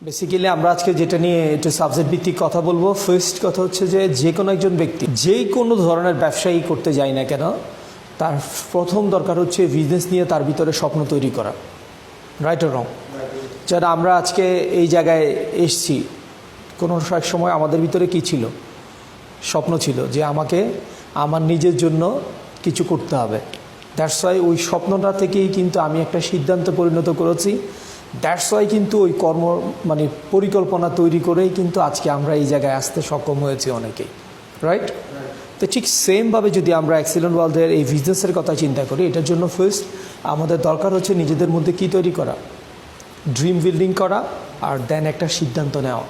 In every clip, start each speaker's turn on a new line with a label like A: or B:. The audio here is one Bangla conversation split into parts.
A: বেসিক্যালি আমরা আজকে যেটা নিয়ে একটু সাবজেক্ট ভিত্তিক কথা বলবো। ফার্স্ট কথা হচ্ছে যে কোনো একজন ব্যক্তি যে কোনো ধরনের ব্যবসায়ী করতে যায় না কেন, তার প্রথম দরকার হচ্ছে বিজনেস নিয়ে তার ভিতরে স্বপ্ন তৈরি করা। রাইট অর রং? যারা আমরা আজকে এই জায়গায় এসছি, কোনো এক সময় আমাদের ভিতরে কি ছিল? স্বপ্ন ছিল যে আমাকে আমার নিজের জন্য কিছু করতে হবে। দ্যাটস ওয়াই ওই স্বপ্নটা থেকেই কিন্তু আমি একটা সিদ্ধান্ত পরিণত করেছি। দ্যাটস ওয়াই কিন্তু ওই পরিকল্পনা তৈরি করেই কিন্তু আজকে আমরা এই জায়গায় আসতে সক্ষম হয়েছি অনেকেই। রাইট? তো ঠিক সেমভাবে যদি আমরা এক্সিলেন্ট ওয়ার্ল্ডের এই বিজনেসের কথা চিন্তা করি, এটার জন্য ফার্স্ট আমাদের দরকার হচ্ছে নিজেদের মধ্যে কী তৈরি করা, ড্রিম বিল্ডিং করা, আর দেন একটা সিদ্ধান্ত নেওয়া।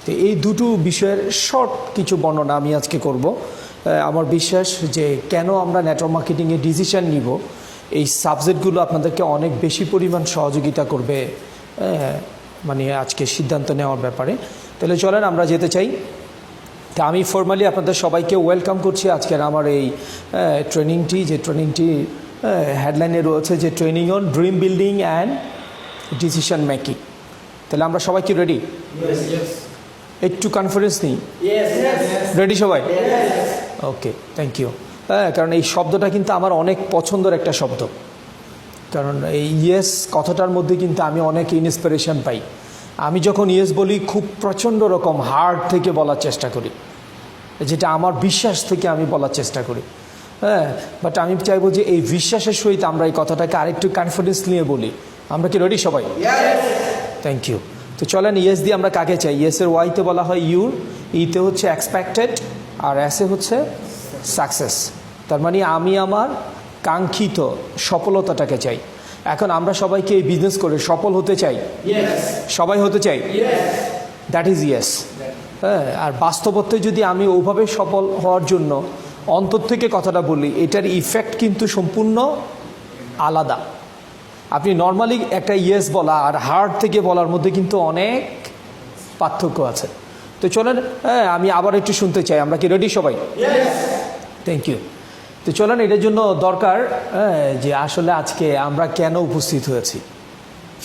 A: তো এই দুটো বিষয়ের শর্ট কিছু বর্ণনা আমি আজকে করব। আমার বিশ্বাস যে কেন আমরা নেটওয়ার্ক মার্কেটিংয়ে ডিসিশন নিব, এই সাবজেক্টগুলো আপনাদেরকে অনেক বেশি পরিমাণ সহযোগিতা করবে আজকে সিদ্ধান্ত নেওয়ার ব্যাপারে। তাহলে চলেন আমরা যেতে চাই। তা আমি ফর্মালি আপনাদের সবাইকে ওয়েলকাম করছি আজকের আমার এই ট্রেনিংটি হেডলাইনে রয়েছে যে training on dream building and decision making. তাহলে আমরা সবাই কি রেডি? একটু কনফারেন্স নিই। রেডি সবাই? ওকে, থ্যাংক ইউ। কারণ এই শব্দটা কিন্তু আমার অনেক পছন্দের একটা শব্দ, কারণ এই ইয়েস কথাটার মধ্যে কিন্তু আমি অনেক ইন্সপিরেশন পাই। আমি যখন ইয়েস বলি খুব প্রচণ্ড রকম হার্ট থেকে বলার চেষ্টা করি, যেটা আমার বিশ্বাস থেকে আমি বলার চেষ্টা করি। বাট আমি চাইবো যে এই বিশ্বাসের সহিত আমরা এই কথাটাকে আরেকটু কনফিডেন্স নিয়ে বলি। আমরা কি রেডি সবাই? Thank you. তো চলেন ইয়েস দিয়ে আমরা কাকে চাই? ইয়েসের ওয়াইতে বলা হয় ইউর, ইতে হচ্ছে এক্সপেক্টেড, আর এসে হচ্ছে সাকসেস। তার মানে আমি আমার কাঙ্ক্ষিত সফলতাটাকে চাই। এখন আমরা সবাইকে এই বিজনেস করে সফল হতে চাই, সবাই হতে চাই, দ্যাট ইজ ইয়েস। আর বাস্তবতায় যদি আমি ওভাবে সফল হওয়ার জন্য অন্তর থেকে কথাটা বলি, এটার ইফেক্ট কিন্তু সম্পূর্ণ আলাদা। আপনি নর্মালি একটা ইয়েস বলা আর হার্ট থেকে বলার মধ্যে কিন্তু অনেক পার্থক্য আছে। তো চলেন আমি আবার একটু শুনতে চাই। আমরা কি রেডি সবাই? Thank you. তো চলেন এটার জন্য দরকার যে আসলে আজকে আমরা কেন উপস্থিত হয়েছি।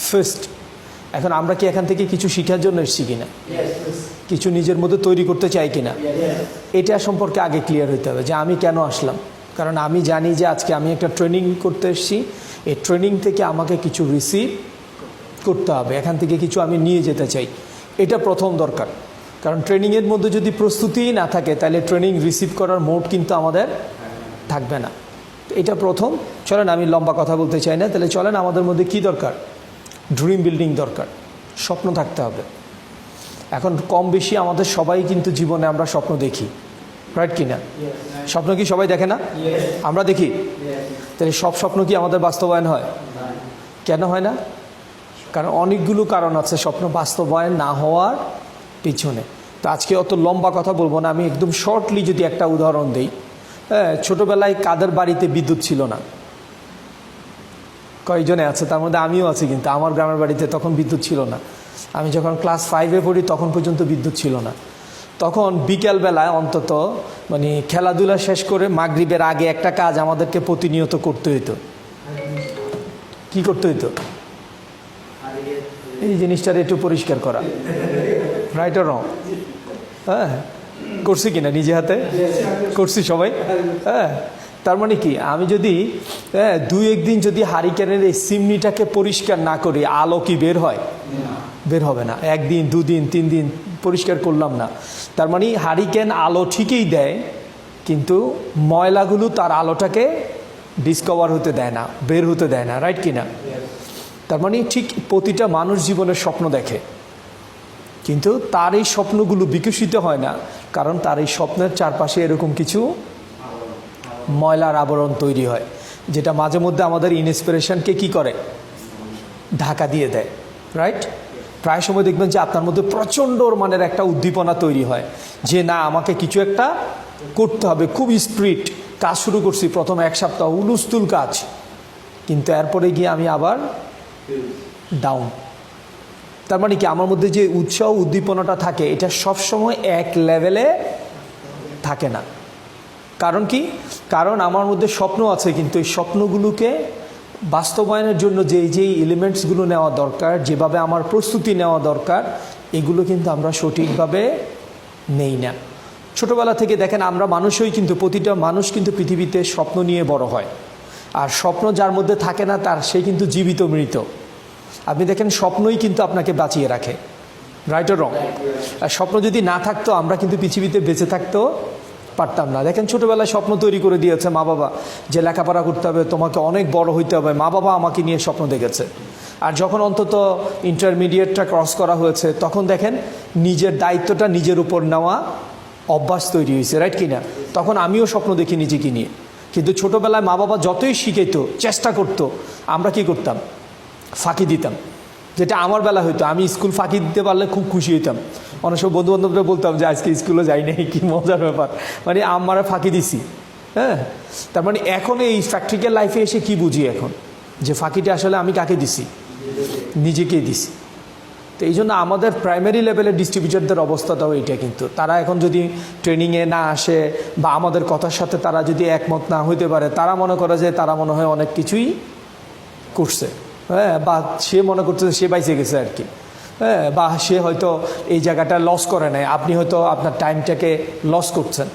A: ফার্স্ট, এখন আমরা কি এখান থেকে কিছু শেখার জন্য এসেছি কিনা, কিছু নিজের মধ্যে তৈরি করতে চাই কিনা, এটা সম্পর্কে আগে ক্লিয়ার হতে হবে যে আমি কেন আসলাম। কারণ আমি জানি যে আজকে আমি একটা ট্রেনিং করতে এসেছি, এই ট্রেনিং থেকে আমাকে কিছু রিসিভ করতে হবে, এখান থেকে কিছু আমি নিয়ে যেতে চাই। এটা প্রথম দরকার। কারণ ট্রেনিংয়ের মধ্যে যদি প্রস্তুতিই না থাকে, তাহলে ট্রেনিং রিসিভ করার মোড কিন্তু আমাদের থাকবে না। এটা প্রথম। চলেন আমি লম্বা কথা বলতে চাই না, তাহলে চলেন আমাদের মধ্যে কি দরকার? ড্রিম বিল্ডিং দরকার, স্বপ্ন থাকতে হবে। এখন কম বেশি আমাদের সবাই কিন্তু জীবনে আমরা স্বপ্ন দেখি, রাইট কি না? স্বপ্ন কি সবাই দেখে না? আমরা দেখি। তাহলে সব স্বপ্ন কি আমাদের বাস্তবায়ন হয়? কেন হয় না? কারণ অনেকগুলো কারণ আছে স্বপ্ন বাস্তবায়ন না হওয়ার পিছনে। তো আজকে অত লম্বা কথা বলবো না, আমি একদম শর্টলি যদি একটা উদাহরণ দিই। ছোটোবেলায় কাদের বাড়িতে বিদ্যুৎ ছিল না? কয়েকজনে আছে, তার মধ্যে আমিও আছি। কিন্তু আমার গ্রামের বাড়িতে তখন বিদ্যুৎ ছিল না। আমি যখন ক্লাস 5-এ পড়ি তখন পর্যন্ত বিদ্যুৎ ছিল না। তখন বিকেলবেলায় অন্তত খেলাধুলা শেষ করে মাগরিবের আগে একটা কাজ আমাদেরকে প্রতিনিয়ত করতে হইতো। কি করতে হইতো? এই জিনিসটার একটু পরিষ্কার করা। রাইট অর রং? করছি কিনা নিজে হাতে? করছি সবাই। তার মানে কি, আমি যদি 2-1 দিন যদি হারিকেনের এই চিমনিটাকে পরিষ্কার না করি, আলো কি বের হয়? বের হবে না। 1 দিন 2 দিন 3 দিন পরিষ্কার করলাম না, তার মানে হারিকেন আলো ঠিকই দেয়, কিন্তু ময়লাগুলো তার আলোটাকে ডিসকভার হতে দেয় না, বের হতে দেয় না। রাইট কি না? তার মানে ঠিক প্রতিটা মানুষ জীবনের স্বপ্ন দেখে, কিন্তু তার এই স্বপ্নগুলো বিকশিত হয় না, কারণ তার এই স্বপ্নের চারপাশে এরকম কিছু ময়লার আবরণ তৈরি হয়, যেটা মাঝে মধ্যে আমাদের ইন্সপিরেশনকে কি করে? ঢাকা দিয়ে দেয়। রাইট? প্রায় সময় দেখবেন যে আপনার মধ্যে প্রচণ্ড মানের একটা উদ্দীপনা তৈরি হয় যে না, আমাকে কিছু একটা করতে হবে। খুব স্পিরিট কাজ শুরু করছি, প্রথম 1 সপ্তাহ উলুস্তুল কাজ, কিন্তু এরপরে গিয়ে আমি আবার ডাউন। তার মানে কি, আমার মধ্যে যে উৎসাহ উদ্দীপনাটা থাকে, এটা সবসময় এক লেভেলে থাকে না। কারণ কি? কারণ আমার মধ্যে স্বপ্ন আছে, কিন্তু এই স্বপ্নগুলোকে বাস্তবায়নের জন্য যেই এলিমেন্টসগুলো নেওয়া দরকার, যেভাবে আমার প্রস্তুতি নেওয়া দরকার, এগুলো কিন্তু আমরা সঠিকভাবে নেই না। ছোটোবেলা থেকে দেখেন আমরা মানুষই কিন্তু, প্রতিটা মানুষ কিন্তু পৃথিবীতে স্বপ্ন নিয়ে বড় হয়, আর স্বপ্ন যার মধ্যে থাকে না তার সে কিন্তু জীবিত মৃত। আপনি দেখেন স্বপ্নই কিন্তু আপনাকে বাঁচিয়ে রাখে, রাইট অর রং? আর স্বপ্ন যদি না থাকতো আমরা কিন্তু পৃথিবীতে বেঁচে থাকতেও পারতাম না। দেখেন ছোটোবেলায় স্বপ্ন তৈরি করে দিয়েছে মা বাবা, যে লেখাপড়া করতে হবে, তোমাকে অনেক বড় হইতে হবে, মা বাবা আমাকে নিয়ে স্বপ্ন দেখেছে। আর যখন অন্তত ইন্টারমিডিয়েটটা ক্রস করা হয়েছে, তখন দেখেন নিজের দায়িত্বটা নিজের উপর নেওয়া অভ্যাস তৈরি হয়েছে, রাইট কি না? তখন আমিও স্বপ্ন দেখি নিজেকে নিয়ে। কিন্তু ছোটোবেলায় মা বাবা যতই শিখাইতো, চেষ্টা করতো, আমরা কি করতাম? ফাঁকি দিতাম। যেটা আমার বেলা হইতো, আমি স্কুল ফাঁকি দিতে পারলে খুব খুশি হইতাম। অনেক সময় বন্ধুবান্ধবরা বলতাম যে আজকে স্কুলে যাই নাই, কি মজার ব্যাপার, মানে আমরা ফাঁকি দিছি। হ্যাঁ, তার মানে এখন এই প্র্যাকটিক্যাল লাইফে এসে কি বুঝি এখন, যে ফাঁকিটা আসলে আমি কাকে দিছি? নিজেকেই দিছি। তো এই জন্য আমাদের প্রাইমারি লেভেলের ডিস্ট্রিবিউটরদের অবস্থাটাও এইটা, কিন্তু তারা এখন যদি ট্রেনিংয়ে না আসে বা আমাদের কথার সাথে তারা যদি একমত না হইতে পারে, তারা মনে করে যে তারা মনে হয় অনেক কিছুই করছে, হ্যাঁ, বা সে মনে করছে সে বাইচে গেছে আর কি, হ্যাঁ, বা সে হয়তো এই জায়গাটা লস করে নাই, আপনি হয়তো আপনার টাইমটাকে লস করছেন,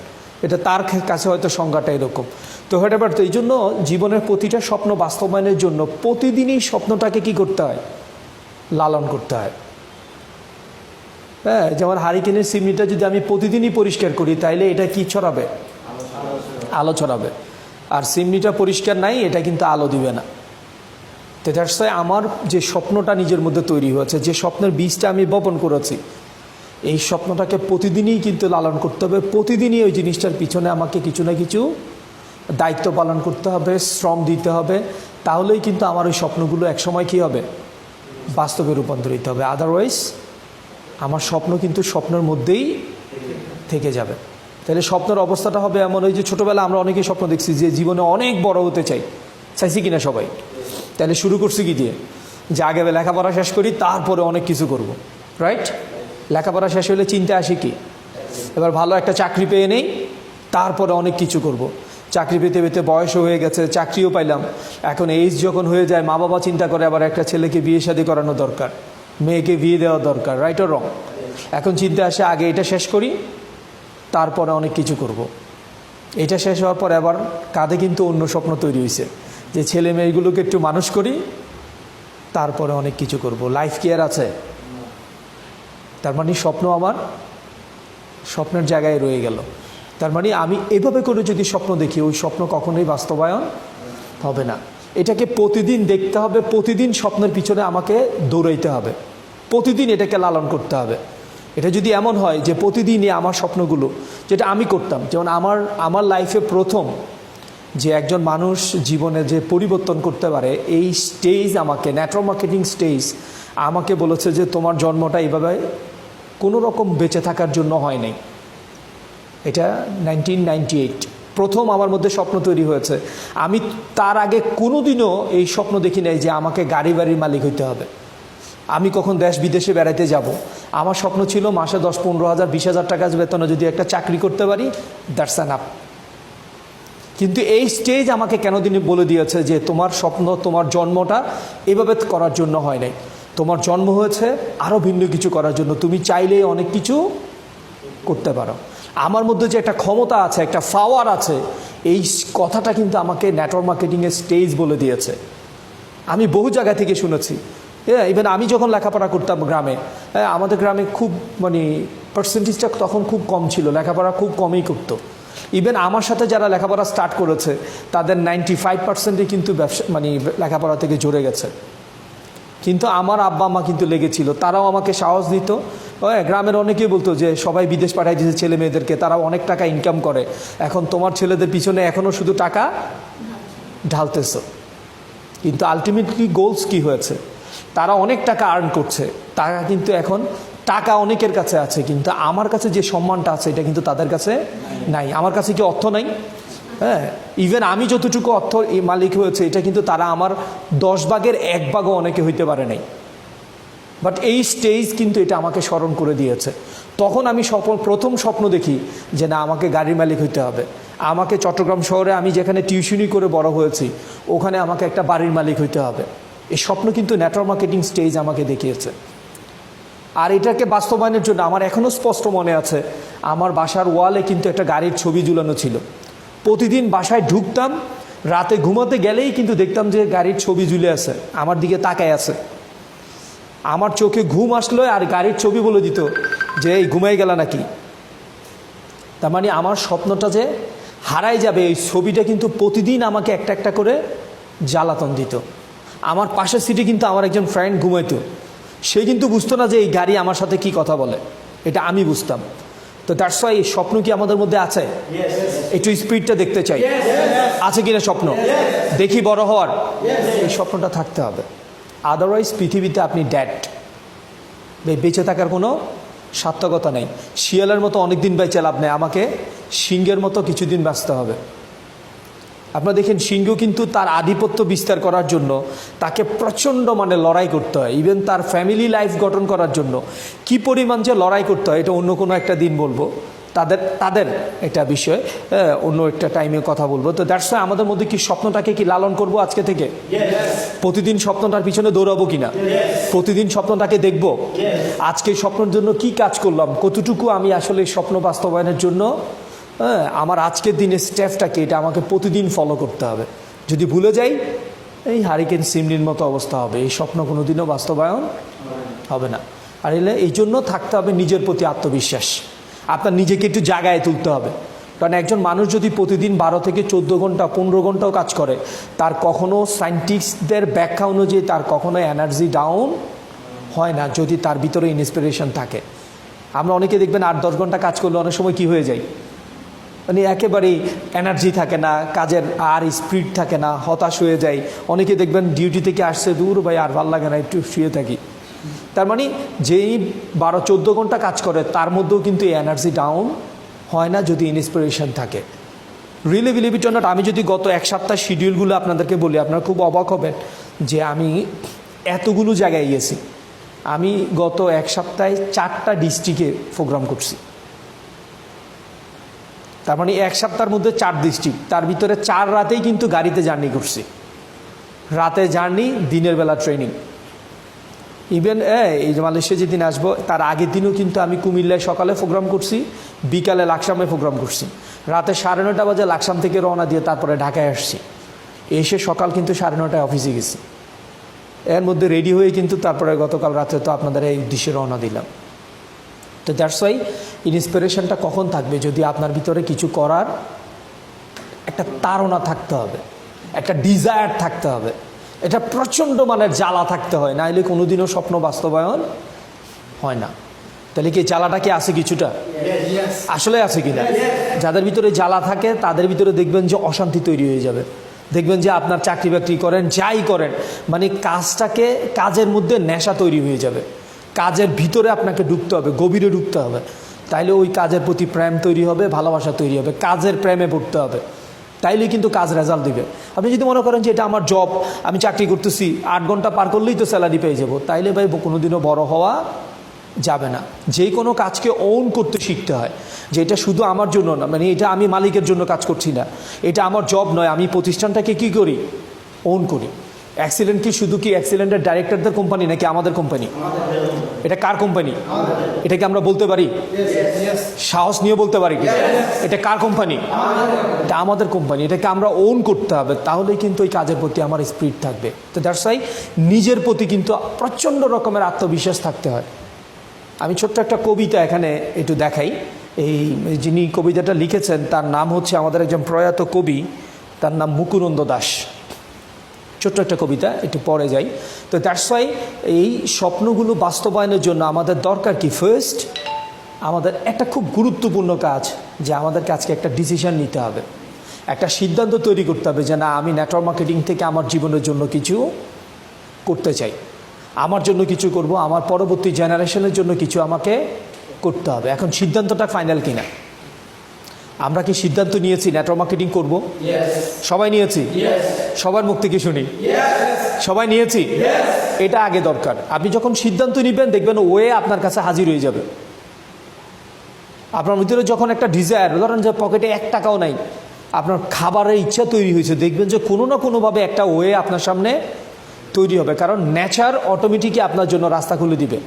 A: এটা তার কাছে হয়তো সংজ্ঞাটা এরকম। তো হতে পারতো। এই জন্য জীবনের প্রতিটা স্বপ্ন বাস্তবায়নের জন্য প্রতিদিনই স্বপ্নটাকে কি করতে হয়? লালন করতে হয়। হ্যাঁ, যেমন হারিকেনের চিমনিটা যদি আমি প্রতিদিনই পরিষ্কার করি, তাইলে এটা কি ছড়াবে? আলো ছড়াবে। আর চিমনিটা পরিষ্কার নাই, এটা কিন্তু আলো দিবে না। তো দ্যাটস ওয়াই আমার যে স্বপ্নটা নিজের মধ্যে তৈরি হয়েছে, যে স্বপ্নের বীজটা আমি বপন করেছি, এই স্বপ্নটাকে প্রতিদিনই কিন্তু লালন করতে হবে। প্রতিদিনই ওই জিনিসটার পিছনে আমাকে কিছু না কিছু দায়িত্ব পালন করতে হবে, শ্রম দিতে হবে। তাহলেই কিন্তু আমার ওই স্বপ্নগুলো একসময় কী হবে? বাস্তবে রূপান্তরিত হবে। আদারওয়াইজ আমার স্বপ্ন কিন্তু স্বপ্নের মধ্যেই থেকে যাবে। তাহলে স্বপ্নের অবস্থাটা হবে এমন, ওই যে ছোটোবেলা আমরা অনেকেই স্বপ্ন দেখছি যে জীবনে অনেক বড় হতে চাই, চাইছি কিনা সবাই? তাহলে শুরু করছি কি দিয়ে? যে আগে লেখাপড়া শেষ করি, তারপরে অনেক কিছু করব, রাইট? লেখাপড়া শেষ হলে চিন্তা আসে কি, এবার ভালো একটা চাকরি পেয়ে নেই, তারপরে অনেক কিছু করব। চাকরি পেতে পেতে বয়সও হয়ে গেছে, চাকরিও পাইলাম, এখন এইজ যখন হয়ে যায়, মা বাবা চিন্তা করে আবার একটা ছেলেকে বিয়ে শাদী করানো দরকার, মেয়েকে বিয়ে দেওয়া দরকার, রাইট অর রং? এখন চিন্তা আসে আগে এটা শেষ করি, তারপরে অনেক কিছু করব। এটা শেষ হওয়ার পর আবার কাঁধে কিন্তু অন্য স্বপ্ন তৈরি হয়েছে, যে ছেলে মেয়েগুলোকে একটু মানুষ করি, তারপরে অনেক কিছু করব। লাইফ কি আর আছে? তার মানে স্বপ্ন আমার স্বপ্নের জায়গায় রয়ে গেল। তার মানে আমি এভাবে করে যদি স্বপ্ন দেখি, ওই স্বপ্ন কখনোই বাস্তবায়ন হবে না। এটাকে প্রতিদিন দেখতে হবে, প্রতিদিন স্বপ্নের পিছনে আমাকে দৌড়াইতে হবে, প্রতিদিন এটাকে লালন করতে হবে। এটা যদি এমন হয় যে প্রতিদিনই আমার স্বপ্নগুলো, যেটা আমি করতাম, যেমন আমার লাইফে প্রথম যে একজন মানুষ জীবনে যে পরিবর্তন করতে পারে, এই স্টেজ আমাকে, নেটওয়ার্ক মার্কেটিং স্টেজ আমাকে বলেছে যে তোমার জন্মটা এইভাবে কোনো রকম বেঁচে থাকার জন্য হয় নাই। এটা 1998 প্রথম আমার মধ্যে স্বপ্ন তৈরি হয়েছে। আমি তার আগে কোনোদিনও এই স্বপ্ন দেখি নাই যে আমাকে গাড়ি বাড়ির মালিক হইতে হবে, আমি কখন দেশ বিদেশে বেড়াতে যাব। আমার স্বপ্ন ছিল মাসে 10-15,000 20,000 টাকা বেতনে যদি একটা চাকরি করতে পারি, দ্যাটস এনাফ। কিন্তু এই স্টেজ আমাকে কেন দিনই বলে দিয়েছে যে তোমার স্বপ্ন, তোমার জন্মটা এভাবে করার জন্য হয় নাই, তোমার জন্ম হয়েছে আরও ভিন্ন কিছু করার জন্য, তুমি চাইলেই অনেক কিছু করতে পারো। আমার মধ্যে যে একটা ক্ষমতা আছে, একটা পাওয়ার আছে, এই কথাটা কিন্তু আমাকে নেটওয়ার্ক মার্কেটিংয়ের স্টেজ বলে দিয়েছে। আমি বহু জায়গা থেকে শুনেছি। হ্যাঁ, ইভেন আমি যখন লেখাপড়া করতাম গ্রামে, হ্যাঁ, আমাদের গ্রামে খুব মানে পার্সেন্টেজটা তখন খুব কম ছিল, লেখাপড়া খুব কমই করতো। ইভেন আমার সাথে যারা লেখাপড়া স্টার্ট করেছে তাদের 95%ই কিন্তু ব্যবসা মানে লেখাপড়া থেকে জড়ে গেছে। কিন্তু আমার আব্বা মা কিন্তু লেগেছিল, তারাও আমাকে সাহস দিত। গ্রামের অনেকেই বলতো যে সবাই বিদেশ পাঠাই দিয়েছে ছেলে মেয়েদেরকে, তারাও অনেক টাকা ইনকাম করে, এখন তোমার ছেলেদের পিছনে এখনও শুধু টাকা ঢালতেছ। কিন্তু আলটিমেটলি গোলস কি হয়েছে? তারা অনেক টাকা আর্ন করছে, টাকা কিন্তু এখন টাকা অনেকের কাছে আছে, কিন্তু আমার কাছে যে সম্মানটা আছে এটা কিন্তু তাদের কাছে নাই। আমার কাছে কি অর্থ নাই? হ্যাঁ, ইভেন আমি যতটুকু অর্থ মালিক হয়েছে, এটা কিন্তু তারা আমার 10 ভাগের 1 ভাগও অনেকে হইতে পারে নাই। বাট এই স্টেজ কিন্তু এটা আমাকে স্মরণ করে দিয়েছে। তখন আমি প্রথম স্বপ্ন দেখি যে না, আমাকে গাড়ির মালিক হইতে হবে, আমাকে চট্টগ্রাম শহরে আমি যেখানে টিউশনি করে বড় হয়েছি ওখানে আমাকে একটা বাড়ির মালিক হইতে হবে। এই স্বপ্ন কিন্তু নেটওয়ার্ক মার্কেটিং স্টেজ আমাকে দেখিয়েছে। আর এটাকে বাস্তবায়নের জন্য আমার এখনও স্পষ্ট মনে আছে, আমার বাসার ওয়ালে কিন্তু একটা গাড়ির ছবি ঝুলানো ছিল। প্রতিদিন বাসায় ঢুকতাম, রাতে ঘুমাতে গেলেই কিন্তু দেখতাম যে গাড়ির ছবি ঝুলে আছে, আমার দিকে তাকায় আছে। আমার চোখে ঘুম আসলো আর গাড়ির ছবি বলে দিত যে এই ঘুমাই গেল নাকি। তার মানে আমার স্বপ্নটা যে হারাই যাবে এই ছবিটা কিন্তু প্রতিদিন আমাকে একটা একটা করে জ্বালাতন দিত। আমার পাশের সিটে কিন্তু আমার একজন ফ্রেন্ড ঘুমাইতো, সে কিন্তু বুঝতো না যে এই গাড়ি আমার সাথে কি কথা বলে, এটা আমি বুঝতাম। তো দ্যাটস ওয়াই এই স্বপ্ন কি আমাদের মধ্যে আছে? একটু স্পিডটা দেখতে চাই, আছে কিনা স্বপ্ন, দেখি বড় হওয়ার, এই স্বপ্নটা থাকতে হবে। আদারওয়াইজ পৃথিবীতে আপনি ড্যাড, বেঁচে থাকার কোনো সার্থকতা নেই। শিয়ালের মতো অনেক দিন বেঁচে লাভ নেই, আমাকে সিংহের মতো কিছুদিন বাঁচতে হবে। আপনারা দেখেন সিংহ কিন্তু তার আধিপত্য বিস্তার করার জন্য তাকে প্রচণ্ড লড়াই করতে হয়। ইভেন তার ফ্যামিলি লাইফ গঠন করার জন্য কি পরিমাণ যে লড়াই করতে হয় এটা অন্য কোনো একটা দিন বলবো, তাদের একটা বিষয় অন্য একটা টাইমে কথা বলবো। তো দ্যাটস ওয়াই আমাদের মধ্যে কি স্বপ্নটাকে কি লালন করব আজকে থেকে? প্রতিদিন স্বপ্নটার পিছনে দৌড়াবো কিনা? প্রতিদিন স্বপ্নটাকে দেখব, আজকে স্বপ্নের জন্য কি কাজ করলাম, কতটুকু আমি আসলে স্বপ্ন বাস্তবায়নের জন্য আমার আজকের দিনের স্টেপটাকে এটা আমাকে প্রতিদিন ফলো করতে হবে। যদি ভুলে যাই এই হারিকেন সিমনির মতো অবস্থা হবে, এই স্বপ্ন কোনো দিনও বাস্তবায়ন হবে না। আর এই জন্য থাকতে হবে নিজের প্রতি আত্মবিশ্বাস, আপনার নিজেকে একটু জায়গায় তুলতে হবে। কারণ একজন মানুষ যদি প্রতিদিন 12 থেকে 14 ঘন্টা 15 ঘন্টাও কাজ করে, তার কখনো সায়েন্টিস্টদের ব্যাখ্যা অনুযায়ী তার কখনো এনার্জি ডাউন হয় না, যদি তার ভিতরে ইন্সপিরেশন থাকে। আমরা অনেকে দেখবেন 8-10 ঘন্টা কাজ করলে অনেক সময় কি হয়ে যায়, একেবারেই এনার্জি থাকে না, কাজের আর স্পিড থাকে না, হতাশ হয়ে যায়। অনেকে দেখবেন ডিউটি থেকে আসছে, দূর ভাই আর ভাল লাগে না, একটু শুয়ে থাকি। তার মানে যেই 12-14 ঘন্টা কাজ করে তার মধ্যেও কিন্তু এনার্জি ডাউন হয় না যদি ইন্সপিরেশন থাকে। Really believe it or not, আমি যদি গত এক সপ্তাহ শিডিউলগুলো আপনাদেরকে বলি আপনারা খুব অবাক হবেন যে আমি এতগুলো জায়গায় গিয়েছি। আমি গত এক সপ্তাহে 4টা ডিস্ট্রিক্টে প্রোগ্রাম করছি। তার মানে এক সপ্তাহের মধ্যে 4 ডিস্ট্রিক্ট, তার ভিতরে 4 রাতেই কিন্তু গাড়িতে জার্নি করছি। রাতে জার্নি, দিনের বেলা ট্রেনিং। ইভেন এই যে মালয়েশিয়া যেদিন আসবো তার আগের দিনও কিন্তু আমি কুমিল্লায় সকালে প্রোগ্রাম করছি, বিকালে লাকসামে প্রোগ্রাম করছি। রাতে 9:30 বাজে লাকসাম থেকে রওনা দিয়ে তারপরে ঢাকায় আসছি। এসে সকাল কিন্তু 9:30টায় অফিসে গেছি। এর মধ্যে রেডি হয়ে কিন্তু তারপরে গতকাল রাতে তো আপনাদের এই উদ্দেশ্যে রওনা দিলাম। তো দ্যাটস ওয়াই ইন্সপিরেশনটা কখন থাকবে, যদি আপনার ভিতরে কিছু করার একটা তাড়না থাকতে হবে, একটা ডিজায়ার থাকতে হবে, এটা প্রচণ্ড জ্বালা থাকতে হয়, না হলে কোনোদিনও স্বপ্ন বাস্তবায়ন হয় না। তাহলে কি জ্বালাটা কি আছে কিছুটা? আসলে আছে কিনা? যাদের ভিতরে জ্বালা থাকে তাদের ভিতরে দেখবেন যে অশান্তি তৈরি হয়ে যাবে। দেখবেন যে আপনার চাকরি বাকরি করেন, যাই করেন, কাজের মধ্যে নেশা তৈরি হয়ে যাবে। কাজের ভিতরে আপনাকে ঢুকতে হবে, গভীরে ঢুকতে হবে, তাইলে ওই কাজের প্রতি প্রেম তৈরি হবে, ভালোবাসা তৈরি হবে, কাজের প্রেমে পড়তে হবে, তাইলে কিন্তু কাজ রেজাল্ট দিবে। আপনি যদি মনে করেন যে এটা আমার জব, আমি চাকরি করতেছি, 8 ঘন্টা পার করলেই তো স্যালারি পেয়ে যাবো, তাইলে ভাই কোনোদিনও বড় হওয়া যাবে না। যে কোনো কাজকে ওন করতে শিখতে হয়, যে এটা শুধু আমার জন্য না, এটা আমি মালিকের জন্য কাজ করছি না, এটা আমার জব নয়, আমি প্রতিষ্ঠানটাকে কি করি, ওন করি। অ্যাক্সিডেন্ট কি শুধু কি অ্যাক্সিডেন্টের ডাইরেক্টরদের কোম্পানি নাকি আমাদের কোম্পানি? এটা কার কোম্পানি? এটাকে আমরা বলতে পারি, সাহস নিয়ে বলতে পারি, এটা কার কোম্পানি? এটা আমাদের কোম্পানি। এটাকে আমরা ওন করতে হবে, তাহলেই কিন্তু ওই কাজের প্রতি আমার স্পিরিট থাকবে। তো দ্যাটস ওয়াই নিজের প্রতি কিন্তু প্রচণ্ড রকমের আত্মবিশ্বাস থাকতে হয়। আমি ছোট্ট একটা কবিতা এখানে একটু দেখাই। এই যিনি কবিতাটা লিখেছেন তার নাম হচ্ছে আমাদের একজন প্রয়াত কবি, তার নাম মুকুনন্দ দাস। ছোট্ট একটা কবিতা, একটু পরে যাই। তো দ্যাটস ওয়াই এই স্বপ্নগুলো বাস্তবায়নের জন্য আমাদের দরকার কি, ফার্স্ট আমাদের একটা খুব গুরুত্বপূর্ণ কাজ, যে আমাদেরকে আজকে একটা ডিসিশন নিতে হবে, একটা সিদ্ধান্ত তৈরি করতে হবে যে না, আমি নেটওয়ার্ক মার্কেটিং থেকে আমার জীবনের জন্য কিছু করতে চাই, আমার জন্য কিছু করব, আমার পরবর্তী জেনারেশনের জন্য কিছু আমাকে করতে হবে। এখন সিদ্ধান্তটা ফাইনাল কিনা? আমরা কি সিদ্ধান্ত নিয়েছি নেটওয়ার্ক মার্কেটিং করব? সবাই নিয়েছি? সবার মুখ থেকে শুনি সবাই নিয়েছি। এটা আগে দরকার। আপনি যখন সিদ্ধান্ত নেবেন দেখবেন ওয়ে আপনার কাছে হাজির হয়ে যাবে। আপনার ভিতরে যখন একটা ডিজায়ার, ধরেন যে পকেটে 1 টাকাও নাই, আপনার খাবারের ইচ্ছা তৈরি হয়েছে, দেখবেন যে কোনো না কোনোভাবে একটা ওয়ে আপনার সামনে তৈরি হবে, কারণ নেচার অটোমেটিকই আপনার জন্য রাস্তা খুলে দিবে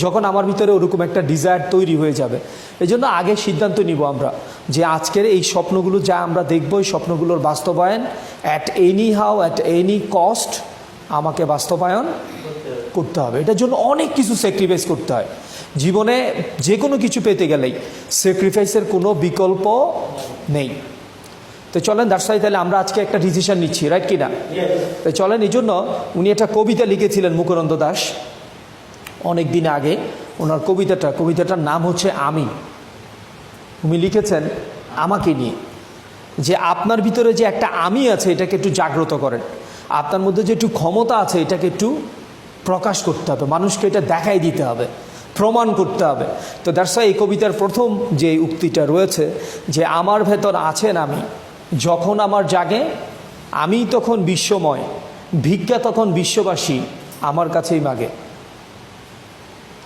A: যখন আমার ভিতরে ওরকম একটা ডিজায়ার তৈরি হয়ে যাবে। এই জন্য আগে সিদ্ধান্ত নিব আমরা যে আজকের এই স্বপ্নগুলো যা আমরা দেখব, এই স্বপ্নগুলোর বাস্তবায়ন at any how, at any cost আমাকে বাস্তবায়ন করতে হবে। এটার জন্য অনেক কিছু স্যাক্রিফাইস করতে হয় জীবনে। যে কোনো কিছু পেতে গেলেই স্যাক্রিফাইসের কোনো বিকল্প নেই। তো চলেন দার্শাই, তাহলে আমরা আজকে একটা ডিসিশন নিচ্ছি, রাইট কিনা? তো চলেন, এই জন্য উনি একটা কবিতা লিখেছিলেন মুকুরন্দ দাস অনেক দিন আগে। ওনার কবিতাটার নাম হচ্ছে আমি। উনি লিখেছেন আমাকে নিয়ে, যে আপনার ভিতরে যে একটা আমি আছে এটাকে একটু জাগ্রত করেন, আপনার মধ্যে যে একটু ক্ষমতা আছে এটাকে একটু প্রকাশ করতে হবে, মানুষকে এটা দেখাই দিতে হবে, প্রমাণ করতে হবে। তো দ্যাটস ওয়াই এই কবিতার প্রথম যে উক্তিটা রয়েছে যে আমার ভেতর আছেন আমি, যখন আমার জাগে আমি তখন বিশ্বময়, ভিক্ষা তখন বিশ্ববাসী আমার কাছেই মাগে।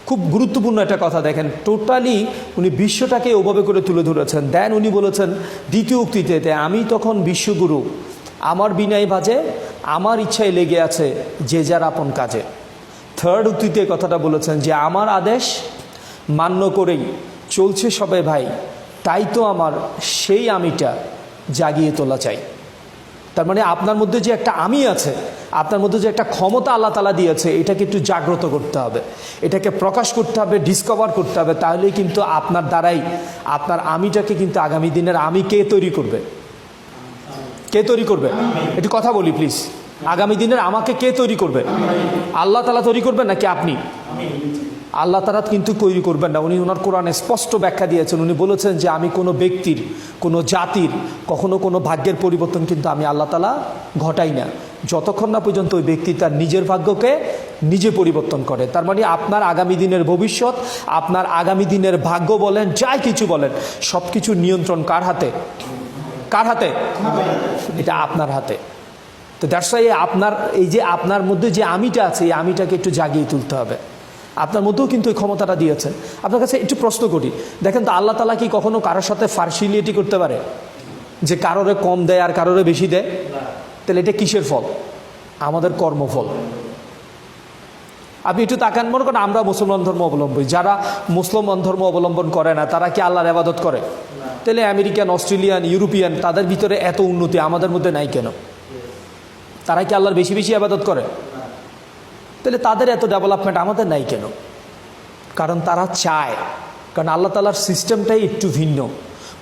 A: খুব গুরুত্বপূর্ণ একটা কথা, দেখেন টোটালি উনি বিশ্বটাকে ওভাবে করে তুলে ধরেছেন। দেন উনি বলেছেন দ্বিতীয় উক্তিতে, আমি তখন বিশ্বগুরু, আমার বিনয় বাজে, আমার ইচ্ছায় লেগে আছে যে যার আপন কাজে। থার্ড উক্তিতে কথাটা বলেছেন যে আমার আদেশ মান্য করেই চলছে সবে ভাই, তাই তো আমার সেই আমিটা জাগিয়ে তোলা চাই। তার মানে আপনার মধ্যে যে একটা আমি আছে, আপনার মধ্যে যে একটা ক্ষমতা আল্লাহ তাআলা দিয়েছে, এটাকে একটু জাগ্রত করতে হবে, এটাকে প্রকাশ করতে হবে, ডিসকভার করতে হবে। তাহলেই কিন্তু আপনার দ্বারাই আপনার আমিটাকে কিন্তু আগামী দিনের আমি কে তৈরি করবে? কে তৈরি করবে? একটু কথা বলি প্লিজ। আগামী দিনের আমাকে কে তৈরি করবে? আল্লাহ তাআলা তৈরি করবেন নাকি আপনি? আল্লাহ তাআলা কিন্তু তৈরি করবেন না। উনি ওনার কোরআনে স্পষ্ট ব্যাখ্যা দিয়েছেন। উনি বলেছেন যে আমি কোনো ব্যক্তির, কোনো জাতির কখনো কোনো ভাগ্যের পরিবর্তন কিন্তু আমি আল্লাহ তাআলা ঘটাই না, যতক্ষণ না পর্যন্ত ওই ব্যক্তি তার নিজের ভাগ্যকে নিজে পরিবর্তন করে। তার মানে আপনার আগামী দিনের ভবিষ্যৎ, আপনার আগামী দিনের ভাগ্য বলেন, যাই কিছু বলেন, সব কিছুর নিয়ন্ত্রণ কার হাতে? কার হাতে? এটা আপনার হাতে। তো দ্যাটস ওয়াই আপনার এই যে আপনার মধ্যে যে আমিটা আছে, এই আমিটাকে একটু জাগিয়ে তুলতে হবে। আপনার মধ্যেও কিন্তু এই ক্ষমতাটা দিয়েছেন। আপনার কাছে একটু প্রশ্ন করি, দেখেন তো আল্লাহ তাআলা কি কখনো কারোর সাথে পার্সিয়ালিটি করতে পারে, যে কারোরে কম দেয় আর কারোরে বেশি দেয়? তাহলে এটা কিসের ফল? আমাদের কর্মফল। আপনি একটু তাকান, মনে করেন আমরা মুসলমান ধর্ম অবলম্বী, যারা মুসলমান ধর্ম অবলম্বন করে না তারা কি আল্লাহর ইবাদত করে? তাহলে আমেরিকান, অস্ট্রেলিয়ান, ইউরোপিয়ান, তাদের ভিতরে এত উন্নতি, আমাদের মধ্যে নাই কেন? তারা কি আল্লাহর বেশি বেশি ইবাদত করে? তাহলে তাদের এত ডেভেলপমেন্ট, আমাদের নাই কেন? কারণ তারা চায়, কারণ আল্লাহ তাআলার সিস্টেমটাই একটু ভিন্ন।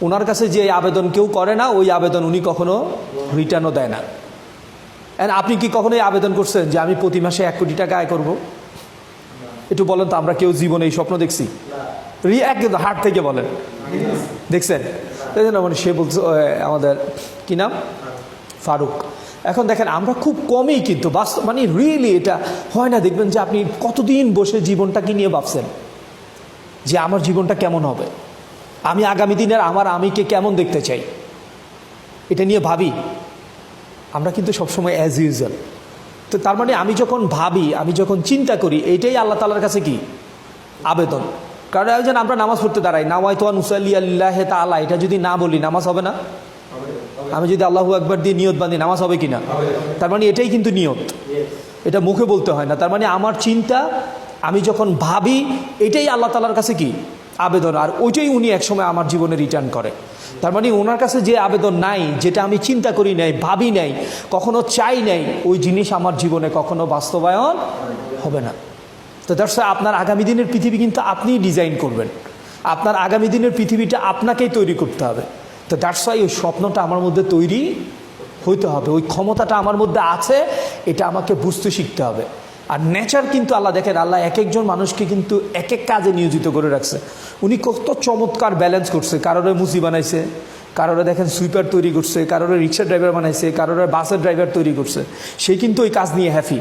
A: ওনার কাছে যে আবেদন কেউ করে না, ওই আবেদন উনি কখনো রিটার্নও দেয় না। এন্ড আপনি কি কখনো এই আবেদন করছেন যে আমি প্রতি মাসে 1 কোটি টাকা আয় করব? একটু বলেন তো, আমরা কেউ জীবনে এই স্বপ্ন দেখছি? একদম হার্ট থেকে বলেন, দেখছেন? মানে সে বলছে, আমাদের কি নাম, ফারুক। এখন দেখেন আমরা খুব কমই কিন্তু বাস্তব, মানে রিয়েলি এটা হয় না। দেখবেন যে আপনি কতদিন বসে জীবনটাকে নিয়ে ভাবছেন যে আমার জীবনটা কেমন হবে, আমি আগামী দিনের আমার আমিকে কেমন দেখতে চাই, এটা নিয়ে ভাবি আমরা কিন্তু সবসময় অ্যাজ ইউজুয়াল। তো তার মানে আমি যখন ভাবি, আমি যখন চিন্তা করি, এইটাই আল্লাহ তাআলার কাছে কি আবেদন। কারণ একজন আমরা নামাজ পড়তে দাঁড়াই, নাওয়াইতু আন উসাল্লি লিল্লাহি তাআলা, এটা যদি না বলি নামাজ হবে না। আমি যদি আল্লাহু আকবার দিয়ে নিয়ত বাঁধি, নামাজ হবে কিনা? তার মানে এটাই কিন্তু নিয়ত, এটা মুখে বলতে হয় না। তার মানে আমার চিন্তা, আমি যখন ভাবি, এটাই আল্লাহ তাআলার কাছে কি আবেদন, আর ওইটাই উনি একসময় আমার জীবনে রিটার্ন করে। তার মানে ওনার কাছে যে আবেদন নাই, যেটা আমি চিন্তা করি নাই, ভাবি নাই, কখনো চাই নাই, ওই জিনিস আমার জীবনে কখনো বাস্তবায়ন হবে না। তো দর্শক, আপনার আগামী দিনের পৃথিবী কিন্তু আপনিই ডিজাইন করবেন, আপনার আগামী দিনের পৃথিবীটা আপনাকেই তৈরি করতে হবে। তো দ্যাটস ওয়াই ওই স্বপ্নটা আমার মধ্যে তৈরি হইতে হবে, ওই ক্ষমতাটা আমার মধ্যে আছে, এটা আমাকে বুঝতে শিখতে হবে। আর নেচার কিন্তু আল্লাহ, দেখেন আল্লাহ এক একজন মানুষকে কিন্তু এক এক কাজে নিয়োজিত করে রাখছে। উনি কত চমৎকার ব্যালেন্স করছে, কারোরে মুসি বানাইছে, কারোরে দেখেন সুইপার তৈরি করছে, কারোরে রিক্সা ড্রাইভার বানাইছে, কারোরে বাসের ড্রাইভার তৈরি করছে। সে কিন্তু ওই কাজ নিয়ে হ্যাপি,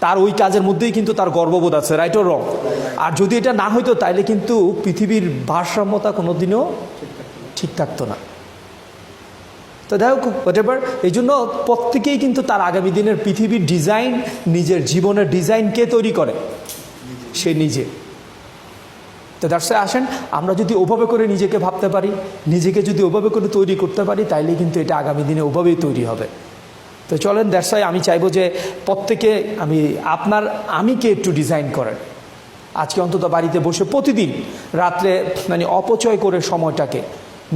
A: তার ওই কাজের মধ্যেই কিন্তু তার গর্ববোধ আছে, রাইট অর রং? আর যদি এটা না হইতো তাইলে কিন্তু পৃথিবীর ভারসাম্যতা কোনোদিনও ঠিক থাকতো না। তো দেখো হোয়াটএভার, এই জন্য প্রত্যেকেই কিন্তু তার আগামী দিনের পৃথিবীর ডিজাইন, নিজের জীবনের ডিজাইন কে তৈরি করে? সে নিজে। তো দ্যাটস আসেন আমরা যদি ওভাবে করে নিজেকে ভাবতে পারি, নিজেকে যদি ওভাবে করে তৈরি করতে পারি, তাইলে কিন্তু এটা আগামী দিনে ওভাবেই তৈরি হবে। তো চলেন দ্যাটস আমি চাইবো যে প্রত্যেকে আমিকে একটু ডিজাইন করেন। আজকে অন্তত বাড়িতে বসে প্রতিদিন রাত্রে অপচয় করে সময়টাকে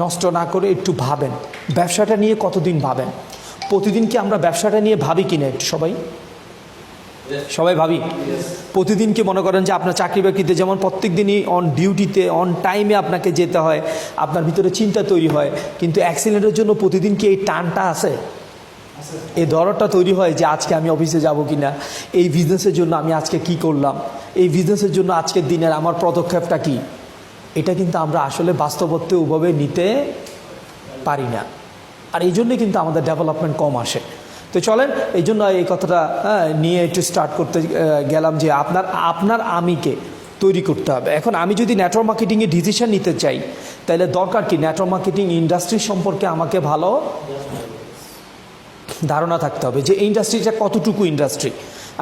A: নষ্ট না করে একটু ভাবেন ব্যবসাটা নিয়ে কতদিন ভাবেন। প্রতিদিন কি আমরা ব্যবসাটা নিয়ে ভাবি কিনা একটু সবাই ভাবি? প্রতিদিন কি মনে করেন যে আপনার চাকরি বাকরিতে যেমন প্রত্যেক দিনই অন ডিউটিতে অন টাইমে আপনাকে যেতে হয়, আপনার ভিতরে চিন্তা তৈরি হয়, কিন্তু অ্যাক্সিডেন্টের জন্য প্রতিদিন কি এই টানটা আছে, এই দরদটা তৈরি হয় যে আজকে আমি অফিসে যাব কিনা, এই বিজনেসের জন্য আমি আজকে কি করলাম, এই বিজনেসের জন্য আজকের দিনের আমার পদক্ষেপটা কি? এটা কিন্তু আমরা আসলে বাস্তবত্বে ওভাবে নিতে পারি না, আর এই জন্যই কিন্তু আমাদের ডেভেলপমেন্ট কম আসে। তো চলেন এই জন্য এই কথাটা নিয়ে একটু স্টার্ট করতে গেলাম যে আপনার আমিকে তৈরি করতে হবে। এখন আমি যদি নেটওয়ার্ক মার্কেটিংয়ে ডিসিশন নিতে চাই, তাহলে দরকার কি নেটওয়ার্ক মার্কেটিং ইন্ডাস্ট্রি সম্পর্কে আমাকে ভালো ধারণা থাকতে হবে যে এই ইন্ডাস্ট্রিটা কতটুকু ইন্ডাস্ট্রি।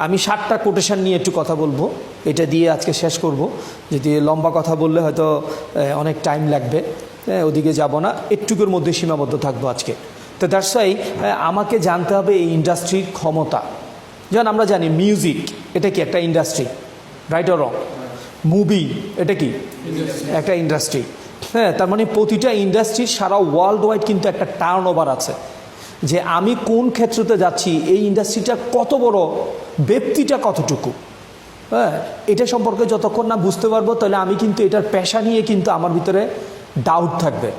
A: আমি 7টা কোটেশন নিয়ে একটু কথা বলবো, এটা দিয়ে আজকে শেষ করব। যদি লম্বা কথা বললে হয়তো অনেক টাইম লাগবে, ওদিকে যাব না, একটুকুর মধ্যে সীমাবদ্ধ থাকবো আজকে। তো দ্যাটস ওয়াই আমাকে জানতে হবে এই ইন্ডাস্ট্রির ক্ষমতা। যেমন আমরা জানি মিউজিক এটা কি একটা industry, right or wrong? Movie এটা কি একটা ইন্ডাস্ট্রি। হ্যাঁ, তার মানে প্রতিটা ইন্ডাস্ট্রির সারা ওয়ার্ল্ড ওয়াইড কিন্তু একটা টার্ন ওভার আছে, যে আমি কোন ক্ষেত্রতে যাচ্ছি, এই ইন্ডাস্ট্রিটা কত বড়, ব্যক্তিটা কতটুকু। হ্যাঁ, এটা সম্পর্কে যতক্ষণ না বুঝতে পারবো, তাহলে আমি কিন্তু এটার পেশা নিয়ে কিন্তু আমার ভিতরে ডাউট থাকবে।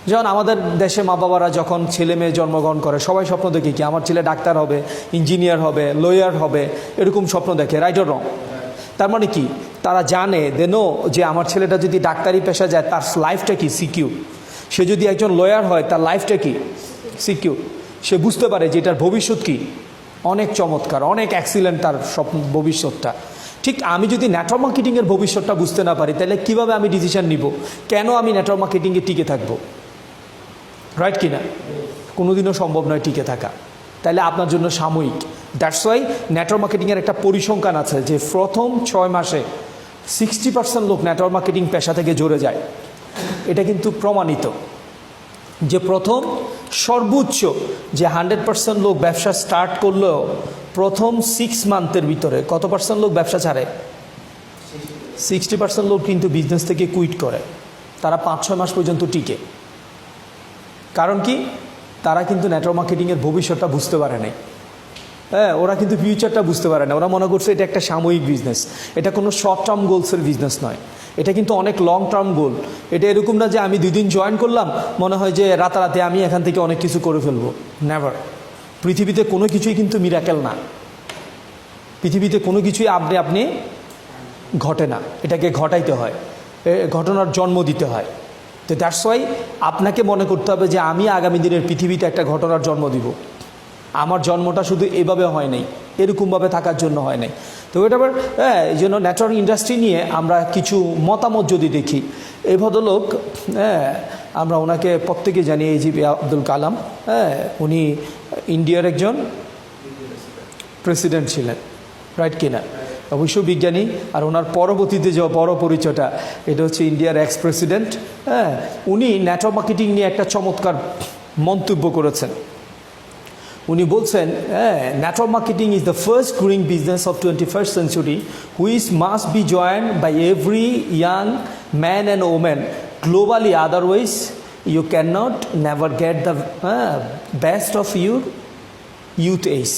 A: যেমন আমাদের দেশে মা বাবারা যখন ছেলে মেয়ে জন্মগ্রহণ করে, সবাই স্বপ্ন দেখে কি আমার ছেলে ডাক্তার হবে, ইঞ্জিনিয়ার হবে, লয়ার হবে, এরকম স্বপ্ন দেখে, রাইট অর রং? তার মানে কি তারা জানে দেনো যে আমার ছেলেটা যদি ডাক্তারি পেশা যায় তার লাইফটা কি সিকিউর, সে যদি একজন লয়ার হয় তার লাইফটা কি সিকিউর। সে বুঝতে পারে যে এটার ভবিষ্যৎ কি অনেক চমৎকার, অনেক এক্সিলেন্ট তার স্বপ্ন ভবিষ্যৎটা। ঠিক আমি যদি নেটওয়ার্ক মার্কেটিংয়ের ভবিষ্যৎটা বুঝতে না পারি, তাহলে কীভাবে আমি ডিসিশন নিব কেন আমি নেটওয়ার্ক মার্কেটিংয়ে টিকে থাকবো, রাইট কিনা? কোনোদিনও সম্ভব নয় টিকে থাকা। তাহলে আপনার জন্য সাময়িক। দ্যাটস ওয়াই নেটওয়ার্ক মার্কেটিংয়ের একটা পরিসংখ্যান আছে যে প্রথম 6 মাসে 60% লোক নেটওয়ার্ক মার্কেটিং পেশা থেকে জড়ে যায়। এটা কিন্তু প্রমাণিত যে প্রথম সর্বোচ্চ যে 100% লোক ব্যবসা স্টার্ট করলেও প্রথম 6 মান্থের ভিতরে কত পার্সেন্ট লোক ব্যবসা ছাড়ে? 60% লোক কিন্তু বিজনেস থেকে কুইট করে। তারা 5-6 মাস পর্যন্ত টিকে। কারণ কি? তারা কিন্তু নেটওয়ার্ক মার্কেটিংয়ের ভবিষ্যৎটা বুঝতে পারে নাই। হ্যাঁ, ওরা কিন্তু ফিউচারটা বুঝতে পারে না। ওরা মনে করছে এটা একটা সাময়িক বিজনেস, এটা কোনো শর্ট টার্ম গোলসের বিজনেস নয়, এটা কিন্তু অনেক লং টার্ম গোল। এটা এরকম না যে আমি 2 দিন জয়েন করলাম, মনে হয় যে রাতারাতি আমি এখান থেকে অনেক কিছু করে ফেলবো। নেভার। পৃথিবীতে কোনো কিছুই কিন্তু মিরাকেল না, পৃথিবীতে কোনো কিছুই আপনি ঘটে না, এটাকে ঘটাইতে হয়, ঘটনার জন্ম দিতে হয়। তো দ্যাটস ওয়াই আপনাকে মনে করতে হবে যে আমি আগামী দিনের পৃথিবীতে একটা ঘটনার জন্ম দিব। আমার জন্মটা শুধু এভাবে হয় নাই, এরকমভাবে থাকার জন্য হয় নাই। তো এটা আবার এই জন্য নেটওয়ার্ক ইন্ডাস্ট্রি নিয়ে আমরা কিছু মতামত যদি দেখি, এই ভদ্রলোক, আমরা ওনাকে প্রত্যেকে জানি, এজিপি আব্দুল কালাম। উনি ইন্ডিয়ার একজন প্রেসিডেন্ট ছিলেন, রাইট কিনা? অবশ্য বিজ্ঞানী। আর ওনার পরবর্তীতে যে বড় পরিচয়টা, এটা হচ্ছে ইন্ডিয়ার এক্স প্রেসিডেন্ট। উনি নেটওয়ার্ক মার্কেটিং নিয়ে একটা চমৎকার মন্তব্য করেছেন। উনি বলছেন, network marketing is the first growing business of 21st century which must be joined by every young man and woman globally, otherwise you can not never get the best of your youth age.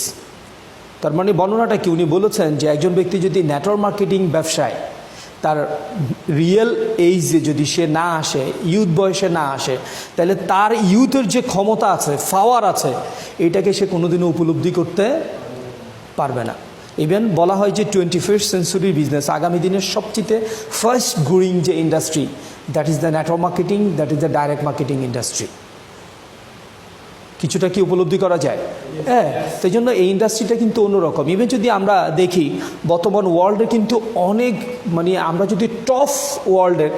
A: তার মানে বর্ণনাটা কি? উনি বলেছেন যে একজন ব্যক্তি যদি নেটওয়ার্ক মার্কেটিং ব্যবসায় তার রিয়েল এইজে যদি সে না আসে, ইউথ বয়সে না আসে, তাহলে তার ইউথের যে ক্ষমতা আছে, পাওয়ার আছে, এটাকে সে কোনোদিনও উপলব্ধি করতে পারবে না। ইভেন বলা হয় যে 21st century বিজনেস, আগামী দিনের সবচেয়ে ফার্স্ট গ্রোয়িং যে industry, that is the network marketing, that is the direct marketing industry. কিছুটা কি উপলব্ধি করা যায়? হ্যাঁ, সেই জন্য এই ইন্ডাস্ট্রিটা কিন্তু অন্যরকম। ইভেন যদি আমরা দেখি বর্তমান ওয়ার্ল্ডে কিন্তু অনেক, আমরা যদি টপ ওয়ার্ল্ডের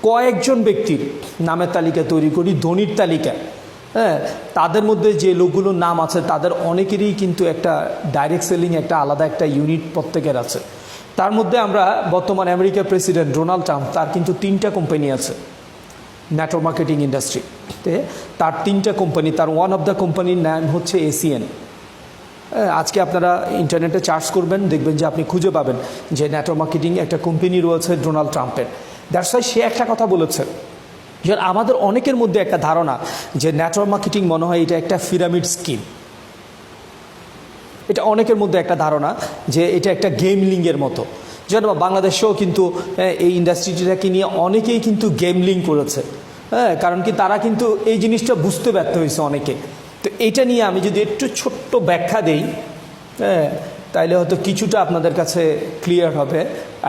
A: কয়েকজন ব্যক্তির নামের তালিকা তৈরি করি, ধনীর তালিকা, হ্যাঁ, তাদের মধ্যে যে লোকগুলোর নাম আছে তাদের অনেকেরই কিন্তু একটা ডাইরেক্ট সেলিং একটা আলাদা একটা ইউনিট প্রত্যেকের আছে। তার মধ্যে আমরা বর্তমান আমেরিকার প্রেসিডেন্ট ডোনাল্ড ট্রাম্প, তার কিন্তু 3টা কোম্পানি আছে নেটওয়ার্ক মার্কেটিং ইন্ডাস্ট্রিতে। তার 3টা কোম্পানি, তার ওয়ান অফ দ্য কোম্পানির নাম হচ্ছে ACN। আজকে আপনারা ইন্টারনেটে সার্চ করবেন, দেখবেন যে আপনি খুঁজে পাবেন যে নেটওয়ার্ক মার্কেটিং একটা কোম্পানি রয়েছে ডোনাল্ড ট্রাম্পের। দ্যাটস ওয়াই সে একটা কথা বলেছে যে আমাদের অনেকের মধ্যে একটা ধারণা যে নেটওয়ার্ক মার্কেটিং মনে হয় এটা একটা পিরামিড স্কিম। এটা অনেকের মধ্যে একটা ধারণা যে এটা একটা গেমলিংয়ের মতো। যেন বাংলাদেশেও কিন্তু এই ইন্ডাস্ট্রিটাকে নিয়ে অনেকেই কিন্তু গেমলিং করেছে। হ্যাঁ, কারণ কি তারা কিন্তু এই জিনিসটা বুঝতে ব্যর্থ হয়েছে অনেকে। তো এটা নিয়ে আমি যদি একটু ছোট্ট ব্যাখ্যা দেই, হ্যাঁ, তাইলে হয়তো কিছুটা আপনাদের কাছে ক্লিয়ার হবে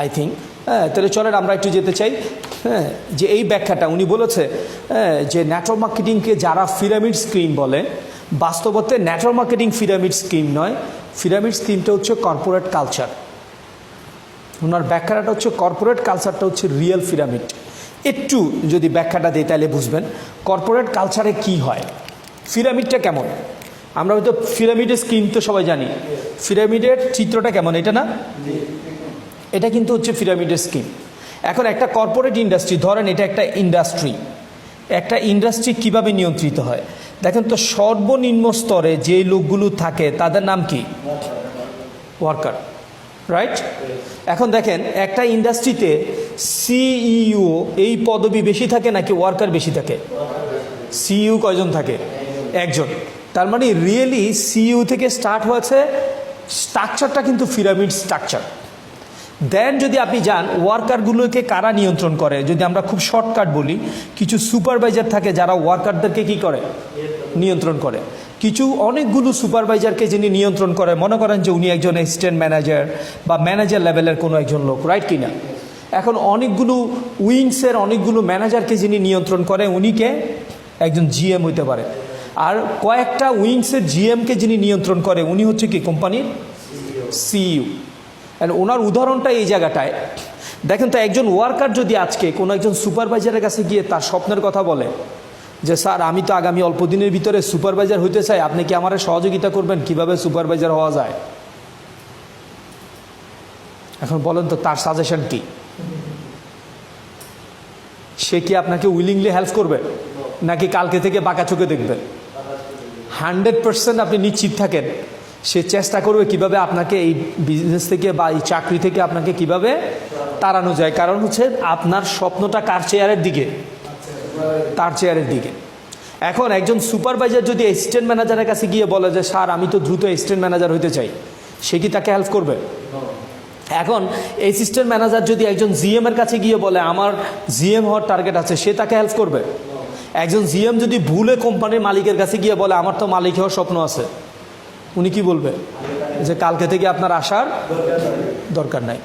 A: আই থিঙ্ক। হ্যাঁ, তাহলে চলেন আমরা একটু যেতে চাই। হ্যাঁ, যে এই ব্যাখ্যাটা উনি বলেছে যে নেটওয়ার্ক মার্কেটিংকে যারা পিরামিড স্কিম বলে, বাস্তবতে নেটওয়ার্ক মার্কেটিং পিরামিড স্কিম নয়, পিরামিড স্কিমটা হচ্ছে কর্পোরেট কালচার। ওনার ব্যাখ্যাটা হচ্ছে কর্পোরেট কালচারটা হচ্ছে রিয়েল পিরামিড। একটু যদি ব্যাখ্যাটা দিই তাহলে বুঝবেন কর্পোরেট কালচারে কি হয়, পিরামিডটা কেমন। আমরা হয়তো পিরামিডের স্কিম তো সবাই জানি, পিরামিডের চিত্রটা কেমন এটা না, এটা কিন্তু হচ্ছে পিরামিডের স্কিম। এখন একটা কর্পোরেট ইন্ডাস্ট্রি, ধরেন এটা একটা ইন্ডাস্ট্রি কীভাবে নিয়ন্ত্রিত হয় দেখেন তো। সর্বনিম্ন স্তরে যে লোকগুলো থাকে তাদের নাম কি? Worker, right? এখন দেখেন একটা ইন্ডাস্ট্রিতে সিইও এই পদবি বেশি থাকে নাকি ওয়ার্কার বেশি থাকে? সিইও কয়জন থাকে? একজন। তার মানে রিয়েলি সিইও থেকে স্টার্ট হয়েছে, স্ট্রাকচারটা কিন্তু পিরামিড স্ট্রাকচার। দেন যদি আপনি যান ওয়ার্কারগুলোকে কারা নিয়ন্ত্রণ করে, যদি আমরা খুব শর্টকাট বলি, কিছু সুপারভাইজার থাকে যারা ওয়ার্কারদেরকে কি করে? নিয়ন্ত্রণ করে। কিছু অনেকগুলো সুপারভাইজারকে যিনি নিয়ন্ত্রণ করে, মনে করেন যে উনি একজন অ্যাসিস্ট্যান্ট ম্যানেজার বা ম্যানেজার লেভেলের কোনো একজন লোক, রাইট কিনা? এখন অনেকগুলো উইংসের অনেকগুলো ম্যানেজারকে যিনি নিয়ন্ত্রণ করে উনিকে একজন জিএম হইতে পারে। আর কয়েকটা উইংসের জিএমকে যিনি নিয়ন্ত্রণ করে উনি হচ্ছে কি কোম্পানির সিইও। ওনার উদাহরণটা এই জায়গাটায় দেখেন তো, একজন ওয়ার্কার যদি আজকে কোনো একজন সুপারভাইজারের কাছে গিয়ে তার স্বপ্নের কথা বলে যে স্যার আমি তো আগামী অল্প দিনের ভিতরে সুপারভাইজার হইতে চাই, আপনি কি আমার সহযোগিতা করবেন কিভাবে সুপারভাইজার হওয়া যায়? এখন বলেন তো তার সাজেশন কি? সে কি আপনাকে উইলিংলি হেল্প করবে নাকি কালকে থেকে বাঁকা চোখে দেখবেন? 100% আপনি নিশ্চিত থাকেন সে চেষ্টা করবে কিভাবে আপনাকে এই বিজনেস থেকে বা এই চাকরি থেকে আপনাকে কিভাবে তাড়ানো যায়। কারণ হচ্ছে আপনার স্বপ্নটা কার চেয়ারের দিকে? তার চেয়ারের দিকে। এখন একজন সুপারভাইজার যদি অ্যাসিস্ট্যান্ট ম্যানেজারের কাছে গিয়ে বলে যে স্যার আমি তো দ্রুত অ্যাসিস্ট্যান্ট ম্যানেজার হইতে চাই, সে কি তাকে হেল্প করবে? এখন অ্যাসিস্ট্যান্ট ম্যানেজার যদি একজন জিএম এর কাছে গিয়ে বলে আমার জিএম হওয়ার টার্গেট আছে, সে তাকে হেল্প করবে? একজন জিএম যদি ভুলে কোম্পানির মালিকের কাছে গিয়ে বলে আমার তো মালিক হওয়ার স্বপ্ন আছে, উনি কি বলবে? যে কালকে থেকে আপনার আসার দরকার নাই।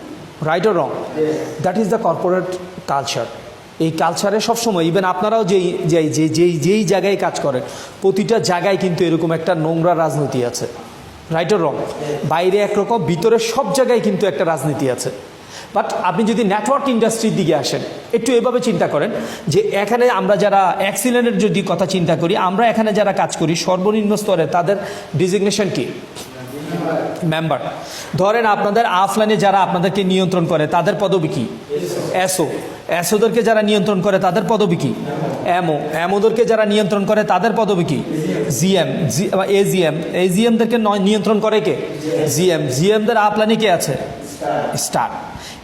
A: Right or wrong? That is the corporate culture. এই কালচারে সবসময় ইভেন আপনারাও যেই জায়গায় কাজ করেন প্রতিটা জায়গায় কিন্তু এরকম একটা নোংরা রাজনীতি আছে। রাইট অর রং? বাইরে একরকম, ভিতরে সব জায়গায় কিন্তু একটা রাজনীতি আছে। বাট আপনি যদি নেটওয়ার্ক ইন্ডাস্ট্রির দিকে আসেন, একটু এভাবে চিন্তা করেন যে এখানে আমরা যারা এক্সিলেন্টের যদি কথা চিন্তা করি, আমরা এখানে যারা কাজ করি সর্বনিম্ন স্তরে তাদের ডিজিগনেশন কি? মেম্বার। ধরেন আপনাদের অফলাইনে যারা আপনাদেরকে নিয়ন্ত্রণ করে তাদের পদবি কি? এসও। এসওদেরকে যারা নিয়ন্ত্রণ করে তাদের পদবি কি? এমও। এমওদেরকে যারা নিয়ন্ত্রণ করে তাদের পদবি কি? জিএম। এজিএম। এজিএমদেরকে নিয়ন্ত্রণ করে কে? জিএম। জিএমদের অফলাইনে কে আছে? স্টার।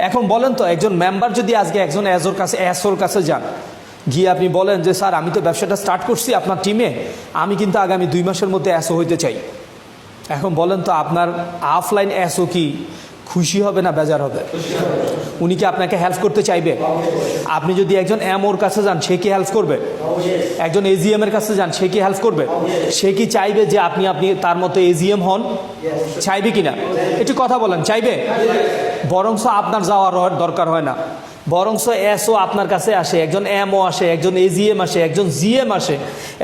A: এখন বলেন তো একজন মেম্বার যদি আজকে একজন এসওর কাছে যান, গিয়ে আপনি বলেন যে স্যার আমি তো ব্যবসাটা স্টার্ট করছি আপনার টিমে, আমি কিন্তু আগামী 2 মাসের মধ্যে এসও হইতে চাই। এখন বলেন তো আপনার অফলাইন এসও কি খুশি হবে না বেজার হবে? উনি কি আপনাকে হেল্প করতে চাইবে? আপনি যদি একজন এমওর কাছে যান সে কি হেল্প করবে? একজন এজিএম এর কাছে যান সে কি হেল্প করবে? সে কি চাইবে যে আপনি তার মতো এজিএম হন? চাইবে কিনা? একটু কথা বলেন, চাইবে? বরংস আপনার যাওয়ার দরকার হয় না, বরংস এসও আপনার কাছে আসে, একজন এমও আসে, একজন এজিএম আসে, একজন জিএম আসে,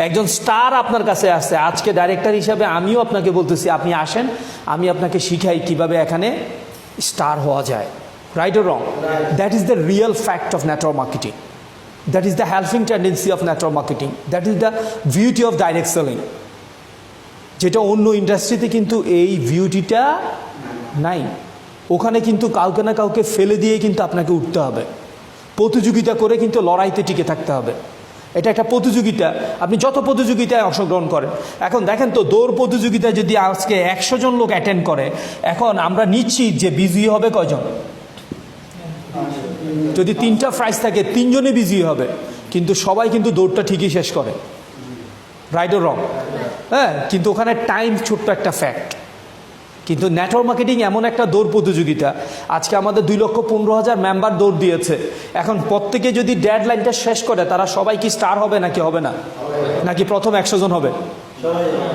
A: একজন স্টার আপনার কাছে আসে। আজকে ডাইরেক্টর হিসাবে আমিও আপনাকে বলতেছি আপনি আসেন, আমি আপনাকে শিখাই কিভাবে এখানে স্টার হওয়া যায়। Right or wrong? That is the real fact of network marketing. That is the helping tendency of network marketing, that is the beauty of direct selling, যেটা অন্য ইন্ডাস্ট্রিতে কিন্তু এই বিউটিটা নাই। ওখানে কিন্তু কাউকে না কাউকে ফেলে দিয়ে কিন্তু আপনাকে উঠতে হবে, প্রতিযোগিতা করে কিন্তু লড়াইতে টিকে থাকতে হবে। এটা একটা প্রতিযোগিতা, আপনি যত প্রতিযোগিতায় অংশগ্রহণ করেন, এখন দেখেন তো দৌড় প্রতিযোগিতায় যদি আজকে 100 জন লোক অ্যাটেন্ড করে, এখন আমরা নিশ্চিত যে বিজয়ী হবে কয়জন? যদি 3টা প্রাইজ থাকে 3 জনই বিজয়ী হবে, কিন্তু সবাই কিন্তু দৌড়টা ঠিকই শেষ করে, রাইট অর রং? হ্যাঁ, কিন্তু ওখানে টাইম ছোট্ট একটা ফ্যাক্ট। কিন্তু নেটওয়ার্ক মার্কেটিং এমন একটা দৌড় প্রতিযোগিতা, আজকে আমাদের 2,15,000 মেম্বার দৌড় দিয়েছে, এখন প্রত্যেকে যদি ডেডলাইনটা শেষ করে তারা সবাই কি স্টার হবে নাকি হবে না? নাকি প্রথম 100 জন হবে?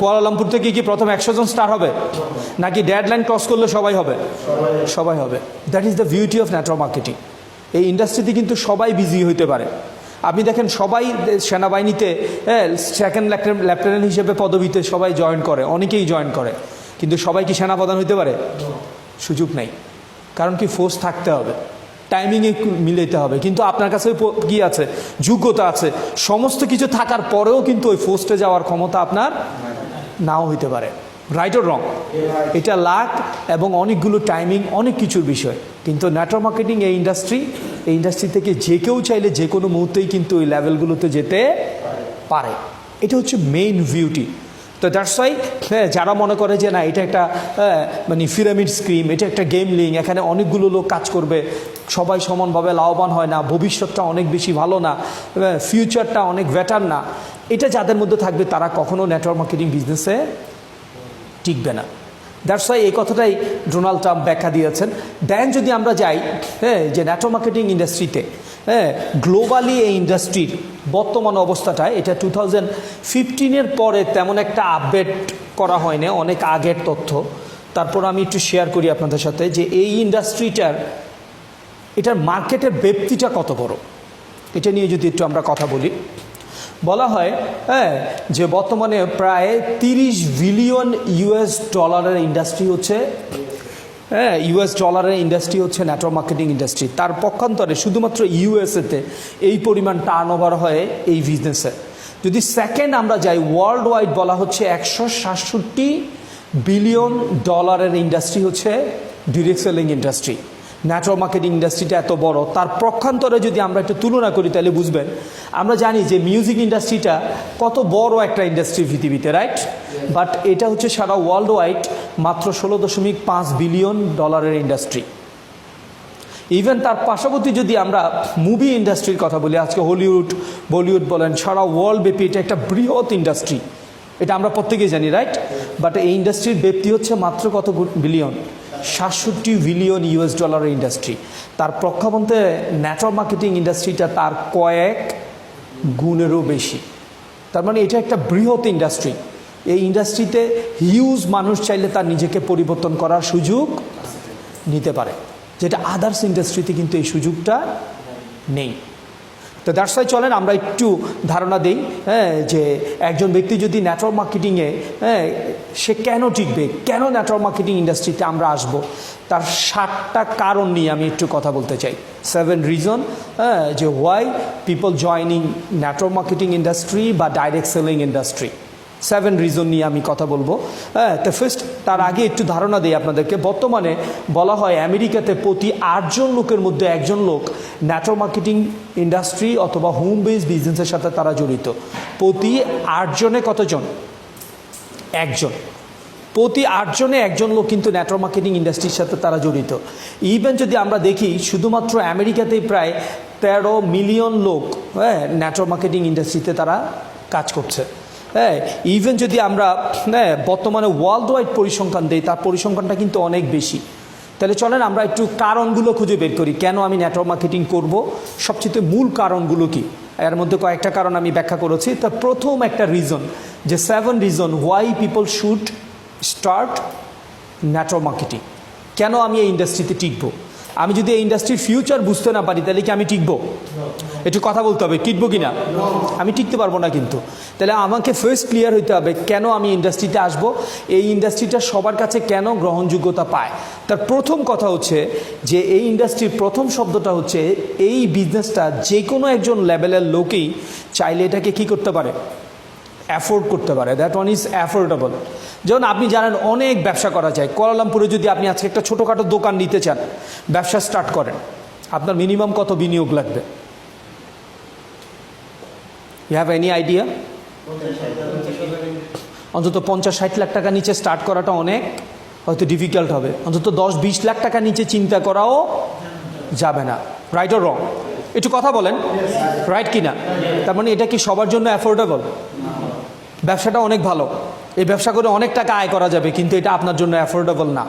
A: কুয়ালালামপুর থেকে কি প্রথম 100 জন স্টার হবে? নাকি ডেডলাইন ক্রস করলে সবাই হবে? সবাই হবে। That is the beauty of network marketing. এই ইন্ডাস্ট্রিতে কিন্তু সবাই বিজি হইতে পারে। আপনি দেখেন সবাই সেনাবাহিনীতে সেকেন্ড লেফটেন্যান্ট হিসেবে পদবিতে সবাই জয়েন করে, অনেকেই জয়েন করে, কিন্তু সবাই কি সেনাপ্রধান হইতে পারে? সুযোগ নেই। কারণ কি, ফোর্স থাকতে হবে, টাইমিংয়ে মিলাইতে হবে। কিন্তু আপনার কাছে কি আছে? যোগ্যতা আছে। সমস্ত কিছু থাকার পরেও কিন্তু ওই ফোর্সে যাওয়ার ক্ষমতা আপনার নাও হইতে পারে, রাইট অর রং? এটা লাক এবং অনেকগুলো টাইমিং, অনেক কিছুর বিষয়। কিন্তু নেটওয়ার্ক মার্কেটিং এই ইন্ডাস্ট্রি থেকে যে কেউ চাইলে যে কোনো মুহূর্তেই কিন্তু ওই লেভেলগুলোতে যেতে পারে। এটা হচ্ছে মেইন বিউটি। তো দ্যাটস ওয়াই যারা মনে করে যে না এটা একটা মানে পিরামিড স্কিম, এটা একটা গেম লিং, এখানে অনেকগুলো লোক কাজ করবে, সবাই সমানভাবে লাভবান হয় না, ভবিষ্যৎটা অনেক বেশি ভালো না, ফিউচারটা অনেক বেটার না, এটা যাদের মধ্যে থাকবে তারা কখনো নেটওয়ার্ক মার্কেটিং বিজনেসে টিকবে না। দ্যাটস ওয়াই এই কথাটাই ডোনাল্ড ট্রাম্প ব্যাখ্যা দিয়েছেন। দেন যদি আমরা যাই যে নেটওয়ার্ক মার্কেটিং ইন্ডাস্ট্রিতে গ্লোবালি এই ইন্ডাস্ট্রির বর্তমান অবস্থাটায়, এটা 2015-এর পরে তেমন একটা আপডেট করা হয়নি, অনেক আগের তথ্য। তারপর আমি একটু শেয়ার করি আপনাদের সাথে যে এই ইন্ডাস্ট্রিটার এটার মার্কেটের ব্যাপ্তিটা কত বড়, এটা নিয়ে যদি একটু আমরা কথা বলি। বলা হয় যে বর্তমানে প্রায় 30 বিলিয়ন ইউএস ডলারের ইন্ডাস্ট্রি হচ্ছে নেটওয়ার্ক মার্কেটিং ইন্ডাস্ট্রি। তার পক্ষান্তরে শুধুমাত্র ইউএসএতে এই পরিমাণ টার্নওভার হয় এই বিজনেসে। যদি সেকেন্ড আমরা যাই, ওয়ার্ল্ড ওয়াইড বলা হচ্ছে 167 বিলিয়ন ডলারের ইন্ডাস্ট্রি হচ্ছে direct selling industry. Network marketing ইন্ডাস্ট্রিটা এত বড়, তার পক্ষান্তরে যদি আমরা একটু তুলনা করি তাহলে বুঝবেন। আমরা জানি যে মিউজিক ইন্ডাস্ট্রিটা কত বড় একটা ইন্ডাস্ট্রি পৃথিবীতে, রাইট? বাট এটা হচ্ছে সারা ওয়ার্ল্ড ওয়াইড মাত্র 16.5 বিলিয়ন ডলারের ইন্ডাস্ট্রি। ইভেন তার পাশাপাশি যদি আমরা মুভি ইন্ডাস্ট্রির কথা বলি, আজকে হলিউড বলিউড বলেন, সারা ওয়ার্ল্ড ব্যাপী এটা একটা বৃহৎ ইন্ডাস্ট্রি, এটা আমরা প্রত্যেকেই জানি, রাইট? বাট এই ইন্ডাস্ট্রির ব্যাপ্তি হচ্ছে মাত্র কত বিলিয়ন? 67 বিলিয়ন ইউএস ডলারের ইন্ডাস্ট্রি। তার প্রেক্ষাপটে নেটওয়ার্ক মার্কেটিং ইন্ডাস্ট্রিটা তার কয়েক গুণেরও বেশি। তার মানে এটা একটা বৃহৎ ইন্ডাস্ট্রি। এই ইন্ডাস্ট্রিতে হিউজ মানুষ চাইলে তার নিজেকে পরিবর্তন করার সুযোগ নিতে পারে, যেটা আদার্স ইন্ডাস্ট্রিতে কিন্তু এই সুযোগটা নেই। তো দ্যাটস ওয়াই চলেন আমরা একটু ধারণা দিই যে একজন ব্যক্তি যদি নেটওয়ার্ক মার্কেটিংয়ে সে কেন টিকবে, কেন নেটওয়ার্ক মার্কেটিং ইন্ডাস্ট্রিতে আমরা আসব, তার 7টা কারণ নিয়ে আমি একটু কথা বলতে চাই। 7 রিজন যে why people joining network marketing industry বা ডাইরেক্ট সেলিং ইন্ডাস্ট্রি। 7 রিজন নিয়ে আমি কথা বলবো। তো ফার্স্ট, তার আগে একটু ধারণা দিই আপনাদেরকে। বর্তমানে বলা হয় আমেরিকাতে প্রতি 8 জন লোকের মধ্যে 1 জন লোক নেটওয়ার্ক মার্কেটিং ইন্ডাস্ট্রি অথবা হোম বেস বিজনেসের সাথে তারা জড়িত। প্রতি 8 জনে কতজন? 1 জন। প্রতি 8 জনে 1 জন লোক কিন্তু নেটওয়ার্ক মার্কেটিং ইন্ডাস্ট্রির সাথে তারা জড়িত। ইভেন যদি আমরা দেখি শুধুমাত্র আমেরিকাতেই প্রায় 13 মিলিয়ন লোক নেটওয়ার্ক মার্কেটিং ইন্ডাস্ট্রিতে তারা কাজ করছে। ইভেন যদি আমরা বর্তমানে ওয়ার্ল্ড ওয়াইড পরিসংখ্যান দিই, তার পরিসংখ্যানটা কিন্তু অনেক বেশি। তাহলে চলেন আমরা একটু কারণগুলো খুঁজে বের করি, কেন আমি নেটওয়ার্ক মার্কেটিং করব, সবচেয়ে মূল কারণগুলো কি। এর মধ্যে কয়েকটা কারণ আমি ব্যাখ্যা করেছি। তা প্রথম একটা রিজন, যে 7 reason why people should start network marketing. কেন আমি এই ইন্ডাস্ট্রিতে টিকবো? আমি যদি এই ইন্ডাস্ট্রির ফিউচার বুঝতে না পারি তাহলে কি আমি টিকবো? একটু কথা বলতে হবে, টিকবো কি না? আমি টিকতে পারবো না কিন্তু। তাহলে আমাকে ফার্স্ট ক্লিয়ার হইতে হবে কেন আমি ইন্ডাস্ট্রিতে আসব, এই ইন্ডাস্ট্রিটা সবার কাছে কেন গ্রহণযোগ্যতা পায়। তার প্রথম কথা হচ্ছে যে এই ইন্ডাস্ট্রির প্রথম শব্দটা হচ্ছে এই বিজনেসটা যে কোনো একজন লেভেলের লোকই চাইলে এটাকে কী করতে পারে, অ্যাফোর্ড করতে পারে। That one is affordable. যেমন আপনি জানেন অনেক ব্যবসা করা যায়। কুয়ালালামপুরে যদি আপনি আজকে একটা ছোটোখাটো দোকান নিতে চান, ব্যবসা স্টার্ট করেন, আপনার মিনিমাম কত বিনিয়োগ লাগবে? You have any idea? অন্তত 50-60 লাখ টাকা নিচে স্টার্ট করাটা অনেক হয়তো ডিফিকাল্ট হবে। অন্তত 10-20 লাখ টাকা নিচে চিন্তা করাও যাবে না। রাইট অর রং? একটু কথা বলেন, রাইট কি না? তার মানে এটা কি সবার জন্য অ্যাফোর্ডেবল? ব্যবসাটা অনেক ভালো, এই ব্যবসা করে অনেক টাকা আয় করা যাবে, কিন্তু এটা আপনার জন্য অ্যাফোর্ডেবল না।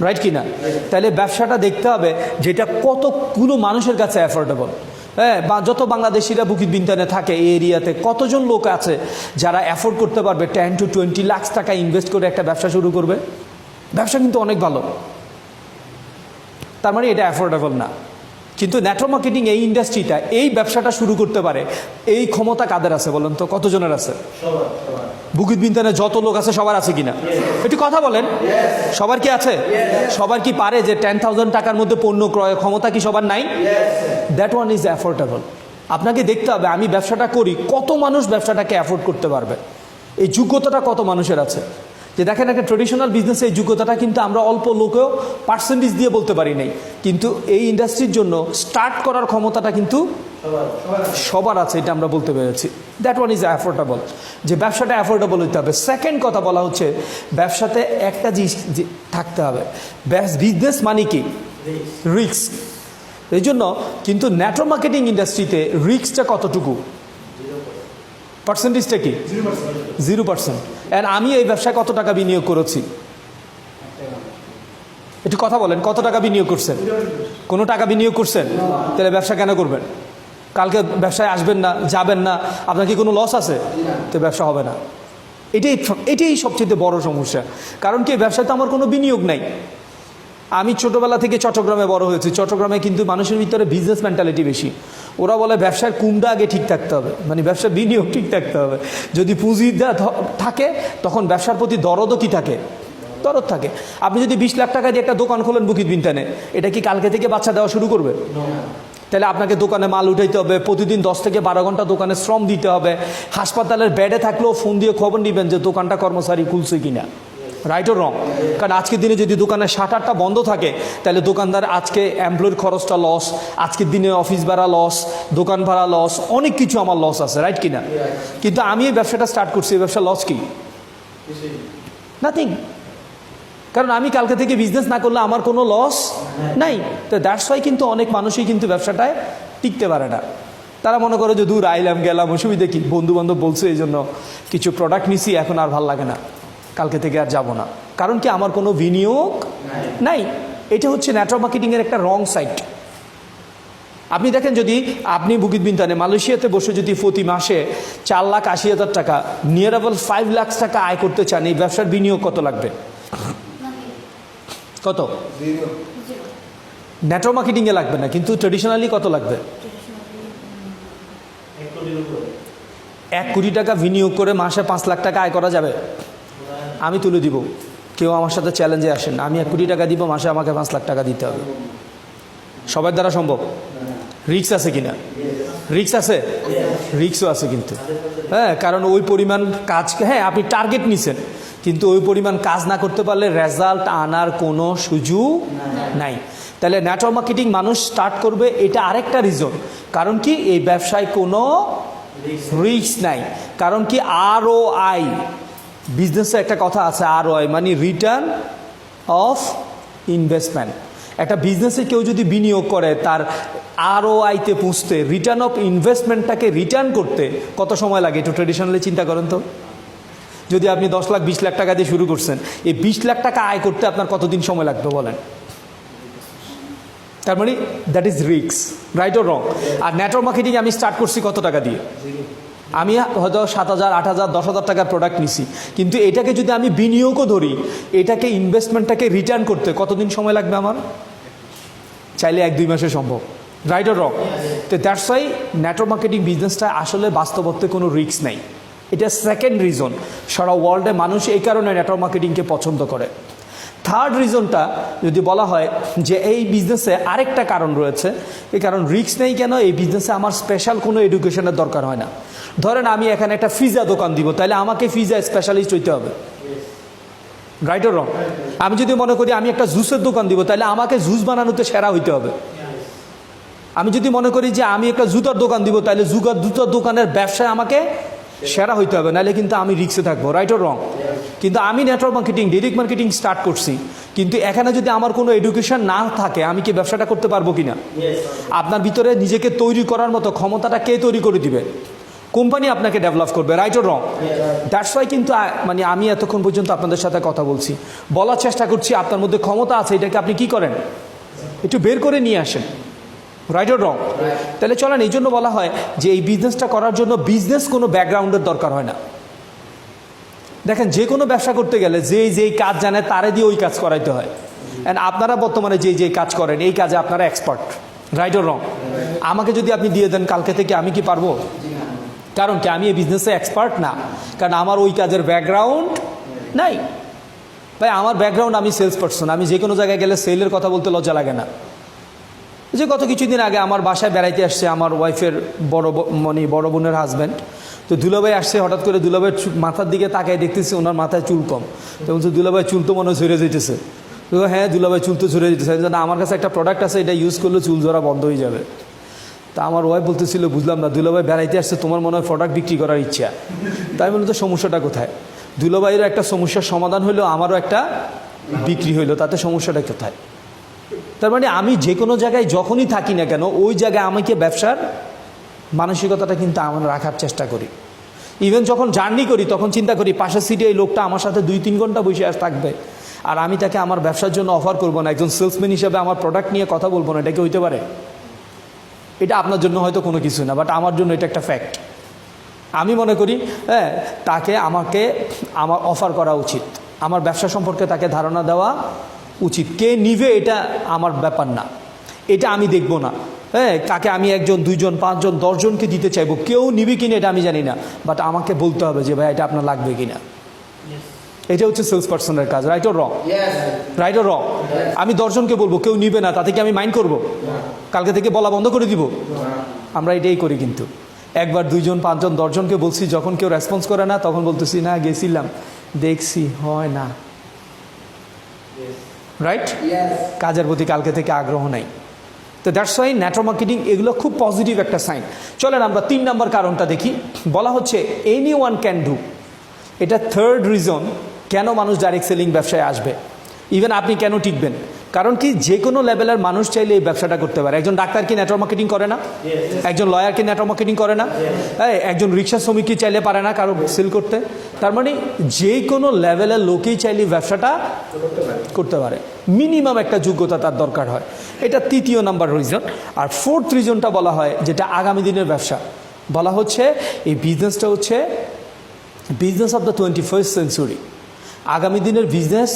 A: রাইট কি না? তাহলে ব্যবসাটা দেখতে হবে যেটা কতগুলো মানুষের কাছে অ্যাফোর্ডেবল। হ্যাঁ, বা যত বাংলাদেশিরা বুকিত বিনতানে থাকে এই এরিয়াতে কতজন লোক আছে যারা অ্যাফোর্ড করতে পারবে 10 to 20 লাখ টাকা ইনভেস্ট করে একটা ব্যবসা শুরু করবে? ব্যবসা কিন্তু অনেক ভালো, তার মানে এটা অ্যাফোর্ডেবল না। কিন্তু নেটওয়ার্ক মার্কেটিং এই ইন্ডাস্ট্রিটা, এই ব্যবসাটা শুরু করতে পারে এই ক্ষমতা কাদের আছে বলেন তো? কতজনের আছে? বুকিত বিনতানে যত লোক আছে সবার আছে কিনা? একটু কথা বলেন, সবার কি আছে? সবার কি পারে যে 10,000 টাকার মধ্যে পণ্য ক্রয় ক্ষমতা কি সবার নাই? That one is affordable. আপনাকে দেখতে হবে আমি ব্যবসাটা করি, কত মানুষ ব্যবসাটাকে অ্যাফোর্ড করতে পারবে, এই যোগ্যতাটা কত মানুষের আছে। যে দেখেন একটা ট্রেডিশনাল বিজনেসে এই যোগ্যতাটা কিন্তু আমরা অল্প লোকেও পার্সেন্টেজ দিয়ে বলতে পারি নাই, কিন্তু এই ইন্ডাস্ট্রির জন্য স্টার্ট করার ক্ষমতাটা কিন্তু সবার আছে, এটা আমরা বলতে পেরেছি। দ্যাট ওয়ান ইজ অ্যাফোর্ডেবল, যে ব্যবসাটা অ্যাফোর্ডেবল হতে হবে। সেকেন্ড কথা বলা হচ্ছে ব্যবসাতে একটা জিনিস থাকতে হবে, বিজনেস মানে কি? রিস্ক। এই জন্য কিন্তু নেটওয়ার্ক মার্কেটিং ইন্ডাস্ট্রিতে রিস্কটা কতটুকু? পার্সেন্টেজটা কি? 0%। অ্যান্ড আমি এই ব্যবসায় কত টাকা বিনিয়োগ করেছি? একটু কথা বলেন, কত টাকা বিনিয়োগ করছেন? কোনো টাকা বিনিয়োগ করছেন? তাহলে ব্যবসা কেন করবেন? কালকে ব্যবসায় আসবেন না, যাবেন না, আপনার কি কোনো লস আছে? তো ব্যবসা হবে না। এটাই সবচেয়ে বড় সমস্যা। কারণ কি, ব্যবসায় তো আমার কোনো বিনিয়োগ নাই। আমি ছোটোবেলা থেকে চট্টগ্রামে বড় হয়েছি। চট্টগ্রামে কিন্তু মানুষের ভিতরে বিজনেস মেন্টালিটি বেশি। ওরা বলে ব্যবসার কুমটা আগে ঠিক থাকতে হবে, মানে ব্যবসার বিনিয়োগ ঠিক থাকতে হবে। যদি পুঁজি থাকে তখন ব্যবসার প্রতি দরদও কি থাকে? দরদ থাকে। আপনি যদি 20 লাখ টাকা দিয়ে একটা দোকান খোলেন বুকিত বিনতানে, এটা কি কালকে থেকে বাচ্চা দেওয়া শুরু করবে? তাহলে আপনাকে দোকানে মাল উঠাইতে হবে, প্রতিদিন 10 থেকে 12 ঘন্টা দোকানে শ্রম দিতে হবে। হাসপাতালের বেডে থাকলেও ফোন দিয়ে খবর নেবেন যে দোকানটা কর্মচারী খুলছে কিনা। রাইট অর রং? কারণ আজকের দিনে যদি দোকানের শাটারটা বন্ধ থাকে তাহলে দোকানদার আজকে এমপ্লয়ের খরচটা লস, আজকের দিনে অফিস ভাড়া লস, দোকান ভাড়া লস, অনেক কিছু আমার লস আছে। রাইট কিনা? কিন্তু আমি এই ব্যবসাটা স্টার্ট করছি, এই ব্যবসা লস কি? নাথিং। কারণ আমি কালকে থেকে বিজনেস না করলে আমার কোনো লস নাই। তো দ্যাটস ওয়াই কিন্তু অনেক মানুষই কিন্তু ব্যবসাটায় টিকতে পারে না। তারা মনে করে যে দূর আইলাম গেলাম, অসুবিধা কি, বন্ধু বান্ধব বলছে এই জন্য কিছু প্রোডাক্ট নিছি, এখন আর ভাল লাগে না, কালকে থেকে আর যাব না। কারণ কি, আমার কোনো বিনিয়োগ নাই। এটা হচ্ছে নেটওয়ার্ক মার্কেটিংয়ের একটা রং সাইড। আপনি দেখেন, যদি আপনি বুকিত বিনতানে মালয়েশিয়াতে বসে যদি প্রতি মাসে 4,80,000 টাকা, নিয়ার অ্যাবাউট 5 লাখ টাকা আয় করতে চান, এই ব্যবসার বিনিয়োগ কত লাগবে? কত? নেটওয়ার্ক মার্কেটিংয়ে লাগবে না, কিন্তু ট্রেডিশনালি কত লাগবে? 1 কোটি টাকা বিনিয়োগ করে মাসে 5 লাখ টাকা আয় করা যাবে? আমি তুলে দিব, কেউ আমার সাথে চ্যালেঞ্জে আসেন, আমি 1 কোটি টাকা দিব, মাসে আমাকে 5 লাখ টাকা দিতে হবে। সবার দ্বারা সম্ভব? রিস্ক আছে কিনা? রিস্ক আছে, রিস্কও আছে কিন্তু। হ্যাঁ, কারণ ওই পরিমাণ কাজ, হ্যাঁ আপনি টার্গেট নিছেন, কিন্তু ওই পরিমাণ কাজ না করতে পারলে রেজাল্ট আনার কোনো সুযোগ নাই। তাহলে নেটওয়ার্ক মার্কেটিং মানুষ স্টার্ট করবে, এটা আরেকটা রিজন। কারণ কি, এই ব্যবসায় কোনো রিস্ক নাই। কারণ কি, ROI, বিজনেসে একটা কথা আছে, ROI মানে রিটার্ন অফ ইনভেস্টমেন্ট। একটা বিজনেসে কেউ যদি বিনিয়োগ করে, তার ROI-তে পৌঁছতে, রিটার্ন অফ ইনভেস্টমেন্টটাকে রিটার্ন করতে কত সময় লাগে? একটু ট্রেডিশনালি চিন্তা করেন তো। যদি আপনি 10 লাখ 20 লাখ টাকা দিয়ে শুরু করছেন, এই 20 লাখ টাকা আয় করতে আপনার কতদিন সময় লাগবে বলেন? তার মানে that is risk. Right or wrong? আর নেটওয়ার্ক মার্কেটিং আমি স্টার্ট করছি কত টাকা দিয়ে? আমি হয়তো 7,000, 8,000, 10,000 টাকার প্রোডাক্ট নিছি, কিন্তু এটাকে যদি আমি বিনিয়োগও ধরি, এটাকে ইনভেস্টমেন্টটাকে রিটার্ন করতে কতদিন সময় লাগবে আমার? চাইলে 1-2 মাসে সম্ভব। রাইট অর রং? তো দ্যাটস ওয়াই নেটওয়ার্ক মার্কেটিং বিজনেসটা আসলে বাস্তবত্বে কোনো রিস্ক নেই। এটা সেকেন্ড রিজন, সারা ওয়ার্ল্ডে মানুষ এই কারণে নেটওয়ার্ক মার্কেটিংকে পছন্দ করে। থার্ড রিজনটা যদি বলা হয় যে এই বিজনেসে আরেকটা কারণ রয়েছে, এই কারণ রিস্ক নেই কেন, এই বিজনেসে আমার স্পেশাল কোনো এডুকেশনের দরকার হয় না। ধরেন আমি এখানে একটা পিৎজা দোকান দিব, তাহলে আমাকে পিৎজা স্পেশালিস্ট হইতে হবে, রাইট অর রং? আমি যদি মনে করি আমি একটা জুসের দোকান দিব, তাহলে আমাকে জুস বানানোতে সেরা হইতে হবে। আমি যদি মনে করি যে আমি একটা জুতার দোকান দিব, তাহলে জুতার দোকানের ব্যবসায় আমাকে সেরা হইতে হবে, নাহলে কিন্তু আমি রিস্কে থাকবো, রাইট অর রং? কিন্তু আমি network marketing, direct marketing start করছি, কিন্তু এখানে যদি আমার কোনো এডুকেশন না থাকে, আমি কি ব্যবসাটা করতে পারবো কিনা? আপনার ভিতরে নিজেকে তৈরি করার মতো ক্ষমতাটা কে তৈরি করে দিবে? কোম্পানি আপনাকে ডেভেলপ করবে, right or wrong? That's why কিন্তু মানে আমি এতক্ষণ পর্যন্ত আপনাদের সাথে কথা বলছি, বলার চেষ্টা করছি আপনার মধ্যে ক্ষমতা আছে, এটাকে আপনি কি করেন, একটু বের করে নিয়ে আসেন, রাইট অর রং? তাহলে চলেন, এই জন্য বলা হয় যে এই বিজনেসটা করার জন্য বিজনেস কোনো ব্যাকগ্রাউন্ডের দরকার হয় না। দেখেন, যে কোনো ব্যবসা করতে গেলে যেই কাজ জানে তারে দিয়ে ওই কাজ করাইতে হয়। অ্যান্ড আপনারা বর্তমানে যেই কাজ করেন, এই কাজে আপনারা এক্সপার্ট, রাইট অর রং? আমাকে যদি আপনি দিয়ে দেন কালকে থেকে, আমি কি পারবো? কারণ কি, আমি এই বিজনেসে এক্সপার্ট না, কারণ আমার ওই কাজের ব্যাকগ্রাউন্ড নাই। ভাই, আমার ব্যাকগ্রাউন্ড, আমি সেলস পারসন, আমি যে কোনো জায়গায় গেলে সেলের কথা বলতে লজ্জা লাগে না। যে গত কিছুদিন আগে আমার বাসায় বেড়াইতে আসছে আমার ওয়াইফের বড় বোনের হাজব্যান্ড, তো দুলাভাই আসছে, হঠাৎ করে দুলাভাইয়ের মাথার দিকে তাকায় দেখতেছি ওনার মাথায় চুল কম, তো বলছে দুলাভাই চুল তো মনে হয় ঝরে যেতেছে। তো হ্যাঁ দুলাভাই চুল তো ঝরে যেতেছে, না আমার কাছে একটা প্রোডাক্ট আছে, এটা ইউজ করলে চুল ঝরা বন্ধ হয়ে যাবে। তা আমার ওয়াইফ বলতেছিল, বুঝলাম না, দুলাভাই বেড়াইতে আসছে, তোমার মনে হয় প্রোডাক্ট বিক্রি করার ইচ্ছা। তাই বলে তো সমস্যাটা কোথায়? দুলাভাইয়েরও একটা সমস্যার সমাধান হইলো, আমারও একটা বিক্রি হইলো, তাতে সমস্যাটা কোথায়? তার মানে আমি যে কোনো জায়গায় যখনই থাকি না কেন, ওই জায়গায় আমাকে ব্যবসার মানসিকতাটা কিন্তু আমরা রাখার চেষ্টা করি। ইভেন যখন জার্নি করি তখন চিন্তা করি পাশের সিটে এই লোকটা আমার সাথে 2-3 ঘন্টা বসে থাকবে, আর আমি তাকে আমার ব্যবসার জন্য অফার করবো না, একজন সেলসম্যান হিসেবে আমার প্রোডাক্ট নিয়ে কথা বলবো না, এটা কি হইতে পারে? এটা আপনার জন্য হয়তো কোনো কিছু না, বাট আমার জন্য এটা একটা ফ্যাক্ট। আমি মনে করি হ্যাঁ, তাকে আমাকে আমার অফার করা উচিত, আমার ব্যবসা সম্পর্কে তাকে ধারণা দেওয়া উচিত। কে নিবে এটা আমার ব্যাপার না, এটা আমি দেখব না। হ্যাঁ, কাকে আমি 1 জন 2 জন 5 জন 10 জনকে দিতে চাইবো, কেউ নিবে কিনা এটা আমি জানি না, বাট আমাকে বলতে হবে যে ভাই এটা আপনার লাগবে কিনা। এটা হচ্ছে সেলস পার্সনের কাজ, right or wrong? Right or রং? আমি 10 জনকে বলবো, কেউ নিবে না, তাতে কি আমি মাইন্ড করব? কালকে থেকে বলা বন্ধ করে দিব? আমরা এটাই করি। কিন্তু 1 বার 2 জন 5 জন 10 জনকে বলছি, যখন কেউ রেসপন্স করে না তখন বলতেছি না, গেছিলাম দেখছি হয় না, রাইট? কাজের প্রতি কালকে থেকে আগ্রহ নাই। তো দ্যাটস ওয়াই নেটওয়ার্ক মার্কেটিং এগুলো খুব পজিটিভ একটা সাইন। চলেন আমরা 3 নম্বর কারণটা দেখি। বলা হচ্ছে এনি ওয়ান ক্যান ডু। এটা থার্ড রিজন কেন মানুষ ডাইরেক্ট সেলিং ব্যবসায় আসবে। ইভেন আপনি কেন টিকবেন, কারণ কি যে কোনো লেভেলের মানুষ চাইলে এই ব্যবসাটা করতে পারে। একজন ডাক্তার কি নেটওয়ার্ক মার্কেটিং করে না? একজন লয়ার কি নেটওয়ার্ক মার্কেটিং করে না? একজন রিক্সা শ্রমিক কি চাইলে পারে না কারো সেল করতে? তার মানে যে কোনো লেভেলের লোকেই চাইলে ব্যবসাটা করতে পারে, মিনিমাম একটা যোগ্যতা তার দরকার হয়। এটা 3য় নাম্বার রিজন। আর 4th রিজনটা বলা হয় যেটা আগামী দিনের ব্যবসা, বলা হচ্ছে এই বিজনেসটা হচ্ছে business of the 21st century. আগামী দিনের বিজনেস,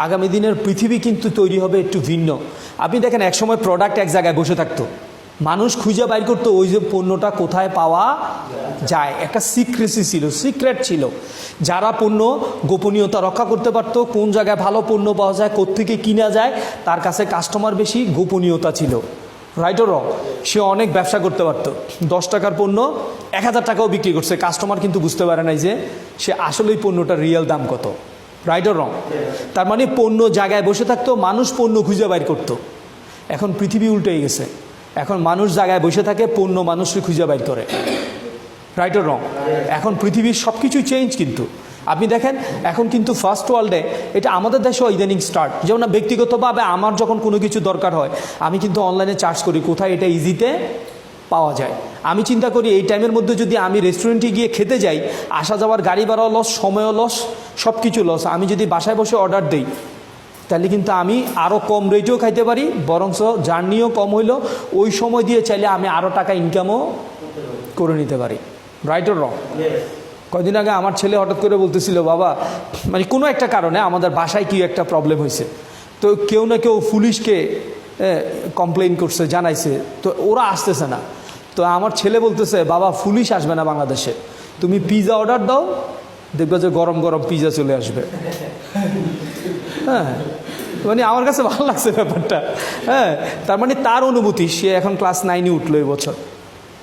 A: আগামী দিনের পৃথিবী কিন্তু তৈরি হবে একটু ভিন্ন। আপনি দেখেন, একসময় প্রোডাক্ট এক জায়গায় বসে থাকতো, মানুষ খুঁজে বাইর করতো ওই যে পণ্যটা কোথায় পাওয়া যায়, একটা সিক্রেসি ছিল, সিক্রেট ছিল। যারা পণ্য গোপনীয়তা রক্ষা করতে পারতো, কোন জায়গায় ভালো পণ্য পাওয়া যায়, কোত্থেকে কিনা যায়, তার কাছে কাস্টমার বেশি, গোপনীয়তা ছিল, রাইট অর রং? সে অনেক ব্যবসা করতে পারতো, 10 টাকার পণ্য 1000 টাকাও বিক্রি করছে, কাস্টমার কিন্তু বুঝতে পারে নাই যে সে আসলেই পণ্যটার রিয়েল দাম কত, রাইট অর রং? তার মানে পণ্য জায়গায় বসে থাকতো, মানুষ পণ্য খুঁজে বাইর করতো। এখন পৃথিবী উল্টে গেছে, এখন মানুষ জায়গায় বসে থাকে, পণ্য মানুষকে খুঁজে বাইর করে, রাইট অর রং? এখন পৃথিবীর সব কিছুই চেঞ্জ। কিন্তু আপনি দেখেন এখন কিন্তু ফার্স্ট ওয়ার্ল্ডে, এটা আমাদের দেশেও ইদানিং স্টার্ট, যেমন ব্যক্তিগতভাবে আমার যখন কোনো কিছু দরকার হয় আমি কিন্তু অনলাইনে সার্চ করি কোথায় এটা ইজিতে পাওয়া যায়। আমি চিন্তা করি এই টাইমের মধ্যে যদি আমি রেস্টুরেন্টে গিয়ে খেতে যাই, আসা যাওয়ার গাড়ি ভাড়াও লস, সময়ও লস, সব কিছু লস। আমি যদি বাসায় বসে অর্ডার দিই তাহলে কিন্তু আমি আরও কম রেটেও খাইতে পারি, বরঞ্চ জার্নিও কম হইলো, ওই সময় দিয়ে চাইলে আমি আরও টাকা ইনকামও করে নিতে পারি, রাইট অর রং? কয়দিন আগে আমার ছেলে হঠাৎ করে বলতেছিল, বাবা মানে কোনো একটা কারণে আমাদের বাসায় কি একটা প্রবলেম হয়েছে, তো কেউ না কেউ পুলিশকে কমপ্লেন করছে, জানাইছে, তো ওরা আসতেছে না। তো আমার ছেলে বলতেছে, বাবা পুলিশ আসবে না বাংলাদেশে, তুমি পিৎজা অর্ডার দাও, দেখবে যে গরম গরম পিৎজা চলে আসবে। হ্যাঁ, মানে আমার কাছে ভালো লাগছে ব্যাপারটা। হ্যাঁ, তার মানে তার অনুভূতি, সে এখন ক্লাস 9-এ উঠলো এই বছর।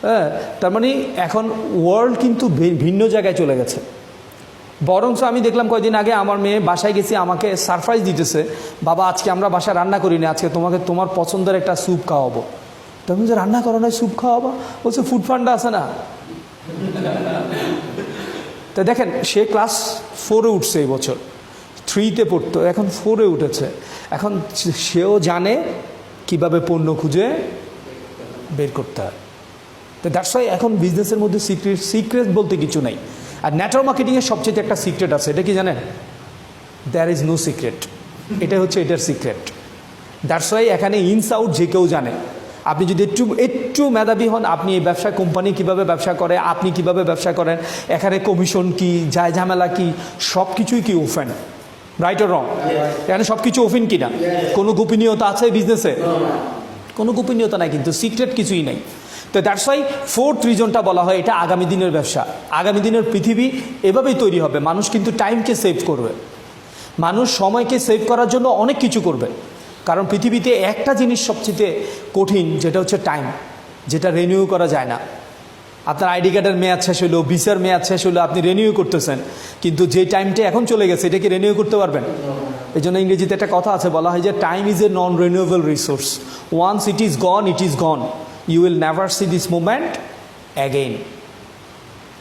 A: হ্যাঁ, তার মানে এখন ওয়ার্ল্ড কিন্তু ভিন্ন জায়গায় চলে গেছে। বরঞ্চ আমি দেখলাম কয়েকদিন আগে আমার মেয়ে বাসায় গেছি, আমাকে সারপ্রাইজ দিতেছে, বাবা আজকে আমরা বাসায় রান্না করিনি, আজকে তোমাকে তোমার পছন্দের একটা স্যুপ খাওয়াবো। তো আমি যে রান্না করো না, স্যুপ খাওয়াবো? বলছে ফুড ফান্ডা আছে না। তো দেখেন, সে ক্লাস 4-এ উঠছে এই বছর, 3-তে পড়তো, এখন 4-এ উঠেছে। এখন সেও জানে কিভাবে পণ্য খুঁজে বের করতে হয়। তো দ্যাটস ওয়াই এখন বিজনেসের মধ্যে সিক্রেট বলতে কিছু নাই। আর নেটওয়ার্ক মার্কেটিংয়ের সবচেয়ে একটা সিক্রেট আছে, এটা কি জানেন? There is no secret. এটা হচ্ছে এটার সিক্রেট। দ্যাটস ওয়াই এখানে ইনস আউট যে কেউ জানে। আপনি যদি একটু মেধাবী হন, আপনি এই ব্যবসা, কোম্পানি কিভাবে ব্যবসা করে, আপনি কিভাবে ব্যবসা করেন, এখানে কমিশন কি, যায় ঝামেলা কি, সব কিছুই কি ওপেন, রাইট অর রং? এখানে সব কিছু ওপেন কিনা? কোনো গোপনীয়তা আছে বিজনেসে? কোনো গোপনীয়তা নাই, কিন্তু সিক্রেট কিছুই নাই। তো দ্যাটস ওয়াই 4th রিজনটা বলা হয় এটা আগামী দিনের ব্যবসা। আগামী দিনের পৃথিবী এভাবেই তৈরি হবে। মানুষ কিন্তু টাইমকে সেভ করবে, মানুষ সময়কে সেভ করার জন্য অনেক কিছু করবে। কারণ পৃথিবীতে একটা জিনিস সবচেয়ে কঠিন, যেটা হচ্ছে টাইম, যেটা রিনিউ করা যায় না। আপনার আইডি কার্ডের মেয়াদ শেষ হলো, ভিসার মেয়াদ শেষ হলো, আপনি রিনিউ করতেছেন, কিন্তু যে টাইমটা এখন চলে গেছে এটা কি রিনিউ করতে পারবেন? এই জন্য ইংরেজিতে একটা কথা আছে, বলা হয় যে time is a non renewable resource, once it is gone it is gone, you will never see this moment again.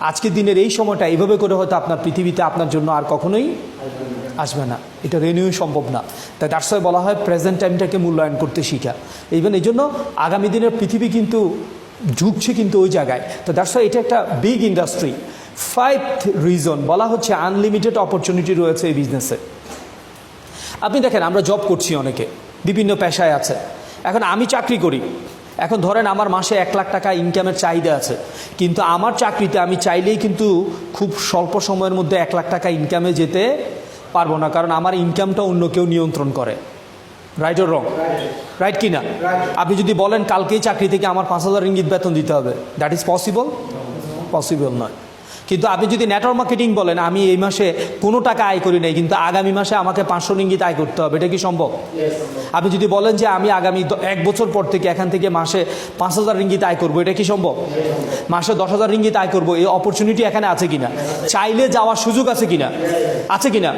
A: আজকের দিনের এই সময়টা এইভাবে করে হয়তো আপনার পৃথিবীতে আপনার জন্য আর কখনোই আসবে না, এটা রিনিউ সম্ভব না। তাই দ্যাটস ওয়াই বলা হয় প্রেজেন্ট টাইমটাকে মূল্যায়ন করতে শিখা। ইভেন এই জন্য আগামী দিনের পৃথিবী কিন্তু ঝুঁকছে কিন্তু ওই জায়গায়। তো দ্যাটস ওয়াই এটা একটা বিগ ইন্ডাস্ট্রি। 5th রিজন বলা হচ্ছে আনলিমিটেড অপরচুনিটি রয়েছে এই বিজনেসে। আপনি দেখেন, আমরা জব করছি, অনেকে বিভিন্ন পেশায় আছে। এখন আমি চাকরি করি, এখন ধরেন আমার মাসে 1 লাখ টাকা ইনকামের চাহিদা আছে, কিন্তু আমার চাকরিতে আমি চাইলেই কিন্তু খুব স্বল্প সময়ের মধ্যে 1 লাখ টাকা ইনকামে যেতে পারবো না, কারণ আমার ইনকামটা অন্য কেউ নিয়ন্ত্রণ করে, রাইট অর রং? রাইট কি না? আপনি যদি বলেন কালকেই চাকরি থেকে আমার 5,000 রিঙ্গিত বেতন দিতে হবে, দ্যাট ইজ পসিবল? পসিবল নয়। কিন্তু আপনি যদি নেটওয়ার্ক মার্কেটিং বলেন, আমি এই মাসে কোনো টাকা আয় করি নাই, কিন্তু আগামী মাসে আমাকে 500 রিঙ্গিত আয় করতে হবে, এটা কি সম্ভব? আপনি যদি বলেন যে আমি আগামী 1 বছর পর থেকে এখান থেকে মাসে 5,000 রিঙ্গিত আয় করবো, এটা কি সম্ভব? মাসে 10,000 রিঙ্গিত আয় করবো, এই অপরচুনিটি এখানে আছে কিনা? চাইলে যাওয়ার সুযোগ আছে কিনা? আছে কিনা?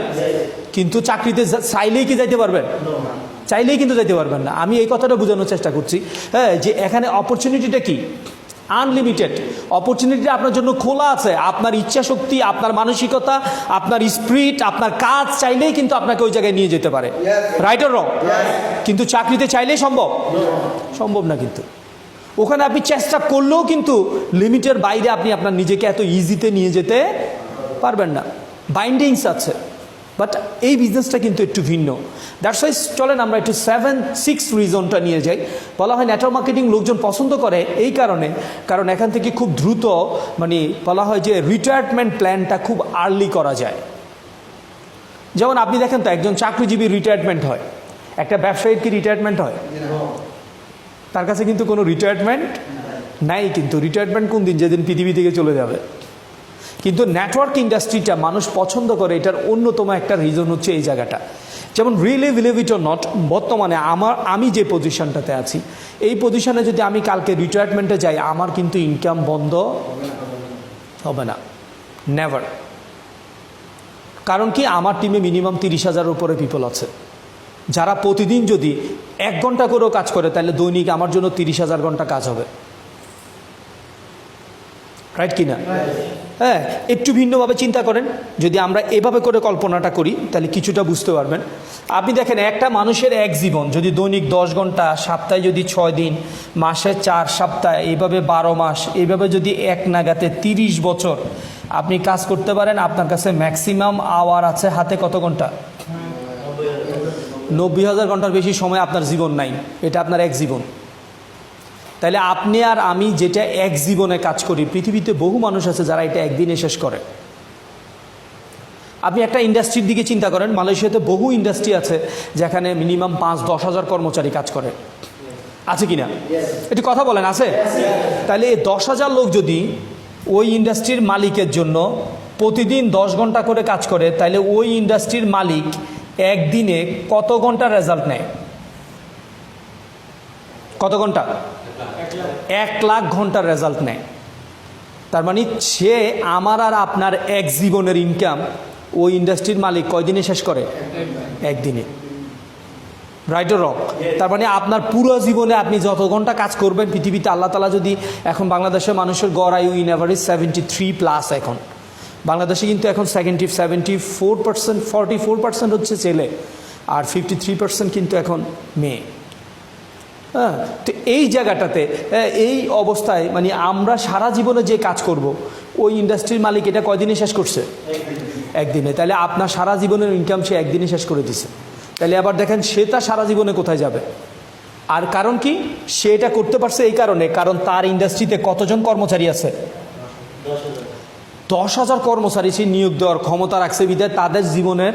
A: কিন্তু চাকরিতে চাইলেই কি যাইতে পারবেন? চাইলেই কিন্তু যাইতে পারবেন না। আমি এই কথাটা বোঝানোর চেষ্টা করছি, হ্যাঁ, যে এখানে অপরচুনিটিটা কি? আনলিমিটেড অপরচুনিটি আপনার জন্য খোলা আছে। আপনার ইচ্ছা শক্তি, আপনার মানসিকতা, আপনার স্পিরিট, আপনার কাজ চাইলেই কিন্তু আপনাকে ওই জায়গায় নিয়ে যেতে পারে, রাইট অর রং? কিন্তু চাকরিতে চাইলেই সম্ভব? সম্ভব না। কিন্তু ওখানে আপনি চেষ্টা করলেও কিন্তু লিমিটের বাইরে আপনি আপনার নিজেকে এত ইজিতে নিয়ে যেতে পারবেন না, বাইন্ডিংস আছে। বাট এই বিজনেসটা কিন্তু একটু ভিন্ন। দ্যাটস ওয়াই চলেন আমরা একটু 6th রিজনটা নিয়ে যাই। বলা হয় নেটওয়ার্ক মার্কেটিং লোকজন পছন্দ করে এই কারণে, কারণ এখান থেকে খুব দ্রুত, মানে বলা হয় যে রিটায়ারমেন্ট প্ল্যানটা খুব আর্লি করা যায়। যেমন আপনি দেখেন তো, একজন চাকরিজীবী রিটায়ারমেন্ট হয়, একটা ব্যবসায়ীর কি রিটায়ারমেন্ট হয়? তার কাছে কিন্তু কোনো রিটায়ারমেন্ট নাই। কিন্তু রিটায়ারমেন্ট কোন দিন? যেদিন পৃথিবী থেকে চলে যাবে। কিন্তু নেটওয়ার্ক ইন্ডাস্ট্রিটা মানুষ পছন্দ করে, এটার অন্যতম একটা রিজন হচ্ছে এই জায়গাটা। যেমন really believe it or not, বর্তমানে আমি যে পজিশনটাতে আছি, এই পজিশনে যদি আমি কালকে রিটায়ারমেন্টে যাই, আমার কিন্তু ইনকাম বন্ধ হবে না, নেভার। কারণ কি? আমার টিমে মিনিমাম 30,000-এর উপরে পিপল আছে, যারা প্রতিদিন যদি 1 ঘন্টা করেও কাজ করে, তাহলে দৈনিক আমার জন্য 30,000 ঘন্টা কাজ হবে, রাইট কি না? হ্যাঁ, একটু ভিন্নভাবে চিন্তা করেন। যদি আমরা এভাবে করে কল্পনাটা করি, তাহলে কিছুটা বুঝতে পারবেন। আপনি দেখেন, একটা মানুষের এক জীবন যদি দৈনিক 10 ঘন্টা, সপ্তাহে যদি 6 দিন, মাসে 4 সপ্তাহ, এইভাবে 12 মাস, এইভাবে যদি এক নাগাতে 30 বছর আপনি কাজ করতে পারেন, আপনার কাছে ম্যাক্সিমাম আওয়ার আছে হাতে কত ঘন্টা? 90,000 ঘন্টার বেশি সময় আপনার জীবন নাই, এটা আপনার এক জীবন। তাহলে আপনি আর আমি যেটা এক জীবনে কাজ করি, পৃথিবীতে বহু মানুষ আছে যারা এটা একদিনে শেষ করে। আপনি একটা ইন্ডাস্ট্রির দিকে চিন্তা করেন, মালয়েশিয়াতে বহু ইন্ডাস্ট্রি আছে যেখানে মিনিমাম 5-10 হাজার কর্মচারী কাজ করে। আছে কি না? একটু কথা বলেন, আছে? তাহলে এই 10,000 লোক যদি ওই ইন্ডাস্ট্রির মালিকের জন্য প্রতিদিন 10 ঘন্টা করে কাজ করে, তাহলে ওই ইন্ডাস্ট্রির মালিক একদিনে কত ঘন্টা রেজাল্ট নেয়? কত ঘন্টা? 1 লাখ ঘন্টার রেজাল্ট নেয়। তার মানে সে আমার আর আপনার এক জীবনের ইনকাম ওই ইন্ডাস্ট্রির মালিক কয়দিনে শেষ করে? একদিনে। রাইট অর রং? তার মানে আপনার পুরো জীবনে আপনি যত ঘন্টা কাজ করবেন পৃথিবীতে, আল্লাহ তাআলা যদি, এখন বাংলাদেশের মানুষের গড় আয়ু ইন এভারেজ 73+। এখন বাংলাদেশে কিন্তু এখন 74%, 44% হচ্ছে ছেলে, আর 53% কিন্তু এখন মেয়ে। হ্যাঁ, তো এই জায়গাটাতে, এই অবস্থায় মানে আমরা সারা জীবনে যে কাজ করব, ওই ইন্ডাস্ট্রির মালিক এটা কয়দিনে শেষ করছে? একদিনে। তাহলে আপনার সারা জীবনের ইনকাম সে একদিনে শেষ করে দিছে। তাহলে আবার দেখেন সে তার সারা জীবনে কোথায় যাবে? আর কারণ কি? সে এটা করতে পারছে এই কারণে, কারণ তার ইন্ডাস্ট্রিতে কতজন কর্মচারী আছে? 10,000 কর্মচারী সে নিয়োগ দেওয়ার ক্ষমতা রাখছে, বিধায় তাদের জীবনের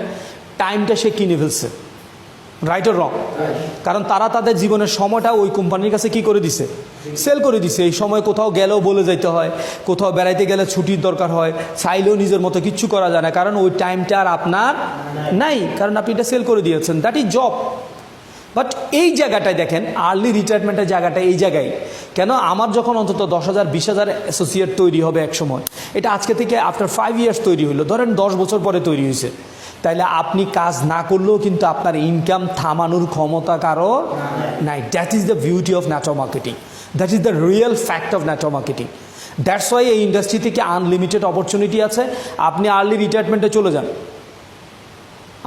A: টাইমটা সে কিনে ফেলছে। রাইট অর রং? কারণ তারা তাদের জীবনের সময়টা ওই কোম্পানির কাছে কি করে দিছে? সেল করে দিছে। এই সময় কোথাও গেলেও বলে যাইতে হয়, কোথাও বেড়াইতে গেলে ছুটির দরকার হয়, চাইলেও নিজের মতো কিচ্ছু করা যায় না, কারণ ওই টাইমটা আর আপনার নাই, কারণ আপনি এটা সেল করে দিয়েছেন। That is job. বাট এই জায়গাটায় দেখেন, আর্লি রিটায়ারমেন্টের জায়গাটা এই জায়গায় কেন? আমার যখন অন্তত 10,000 20,000 অ্যাসোসিয়েট তৈরি হবে এক সময়, এটা আজকে থেকে আফটার 5 ইয়ার্স তৈরি হলো, ধরেন 10 বছর পরে তৈরি হয়েছে, তাইলে আপনি কাজ না করলেও কিন্তু আপনার ইনকাম থামানোর ক্ষমতা কারো নাই। That is the beauty of network marketing, that is the real fact of network marketing. That's why এই ইন্ডাস্ট্রি থেকে আনলিমিটেড অপরচুনিটি আছে। আপনি আর্লি রিটায়ারমেন্টে চলে যান।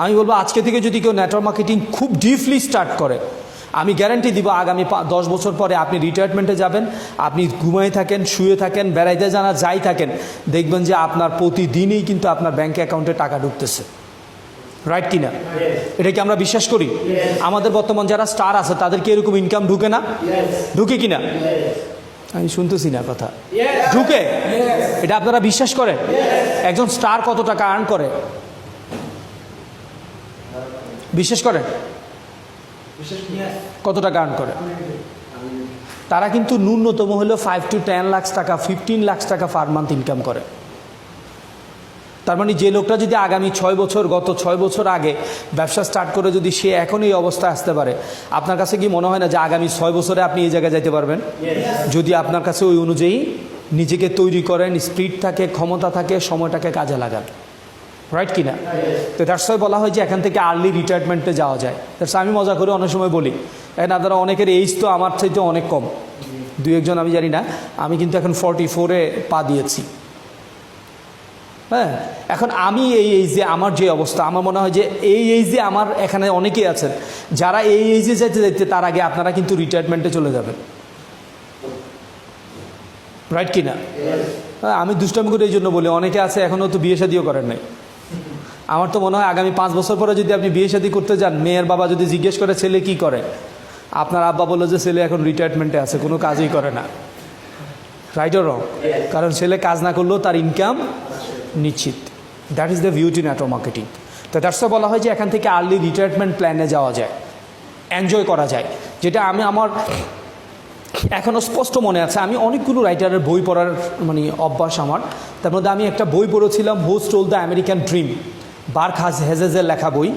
A: আমি বলবো আজকে থেকে যদি কেউ নেটওয়ার্ক মার্কেটিং খুব ডিপলি স্টার্ট করে, আমি গ্যারান্টি দিব আগামী 10 বছর পরে আপনি রিটায়ারমেন্টে যাবেন, আপনি ঘুমায় থাকেন, শুয়ে থাকেন, বেড়াইতে জানা যাই থাকেন, দেখবেন যে আপনার প্রতিদিনই কিন্তু আপনার ব্যাঙ্ক অ্যাকাউন্টে টাকা ঢুকতেছে। রাইট কিনা? এটা কি আমরা বিশ্বাস করি? আমাদের বর্তমান যারা স্টার আছে তাদেরকে এরকম ইনকাম ঢুকে না? ঢুকে কিনা? আমি শুনতেছি না কথা। ঢুকে? এটা আপনারা বিশ্বাস করেন? একজন স্টার কত টাকা আর্ন করে বিশ্বাস করেন? কত টাকা আর্ন করে? তারা কিন্তু ন্যূনতম হলেও 5 to 10 লাখ টাকা, 15 লাখ টাকা পার মান্থ ইনকাম করে। তার মানে যে লোকটা যদি আগামী 6 বছর, গত 6 বছর আগে ব্যবসা স্টার্ট করে যদি সে এখন এই অবস্থায় আসতে পারে, আপনার কাছে কি মনে হয় না যে আগামী 6 বছরে আপনি এই জায়গায় যাইতে পারবেন? যদি আপনার কাছে ওই অনুযায়ী নিজেকে তৈরি করেন, স্পিড থাকে, ক্ষমতা থাকে, সময়টাকে কাজে লাগান। রাইট কিনা? তো দ্যাটস ওয়াই বলা হয় যে এখান থেকে আর্লি রিটায়ারমেন্টে যাওয়া যায়। দ্যাটস আমি মজা করে অনেক সময় বলি, এখন আপনারা অনেকের এইজ তো আমার চাইতে অনেক কম, 2-1 জন আমি জানি না, আমি কিন্তু এখন 44-এ পা দিয়েছি। হ্যাঁ, এখন আমি এই এইজে আমার যে অবস্থা, আমার মনে হয় যে এই এইজে আমার এখানে অনেকেই আছেন যারা এই এইজে যেতে যেতে তার আগে আপনারা কিন্তু রিটায়ারমেন্টে চলে যাবেন। রাইট কিনা? হ্যাঁ, আমি দুষ্টামি করে এই জন্য বলি, অনেকে আছে এখনও তো বিয়ে শাদিও করেন নাই। আমার তো মনে হয় আগামী 5 বছর পরে যদি আপনি বিয়ে শাদী করতে যান, মেয়ের বাবা যদি জিজ্ঞেস করে ছেলে কি করে, আপনার আব্বা বললো যে ছেলে এখন রিটায়ারমেন্টে আছে, কোনো কাজই করে না। রাইট অর রং? কারণ ছেলে কাজ না করলেও তার ইনকাম নিশ্চিত। That is the beauty network marketing. তো দ্যাটস বলা হয় যে এখান থেকে আর্লি রিটায়ারমেন্ট প্ল্যানে যাওয়া যায়, এনজয় করা যায়। যেটা আমি আমার এখনও স্পষ্ট মনে আছে, আমি অনেকগুলো রাইটারের বই পড়ার মানে অভ্যাস আমার। তার মধ্যে আমি একটা বই পড়েছিলাম, who stole the American dream, Burke হেজেজের লেখা বই।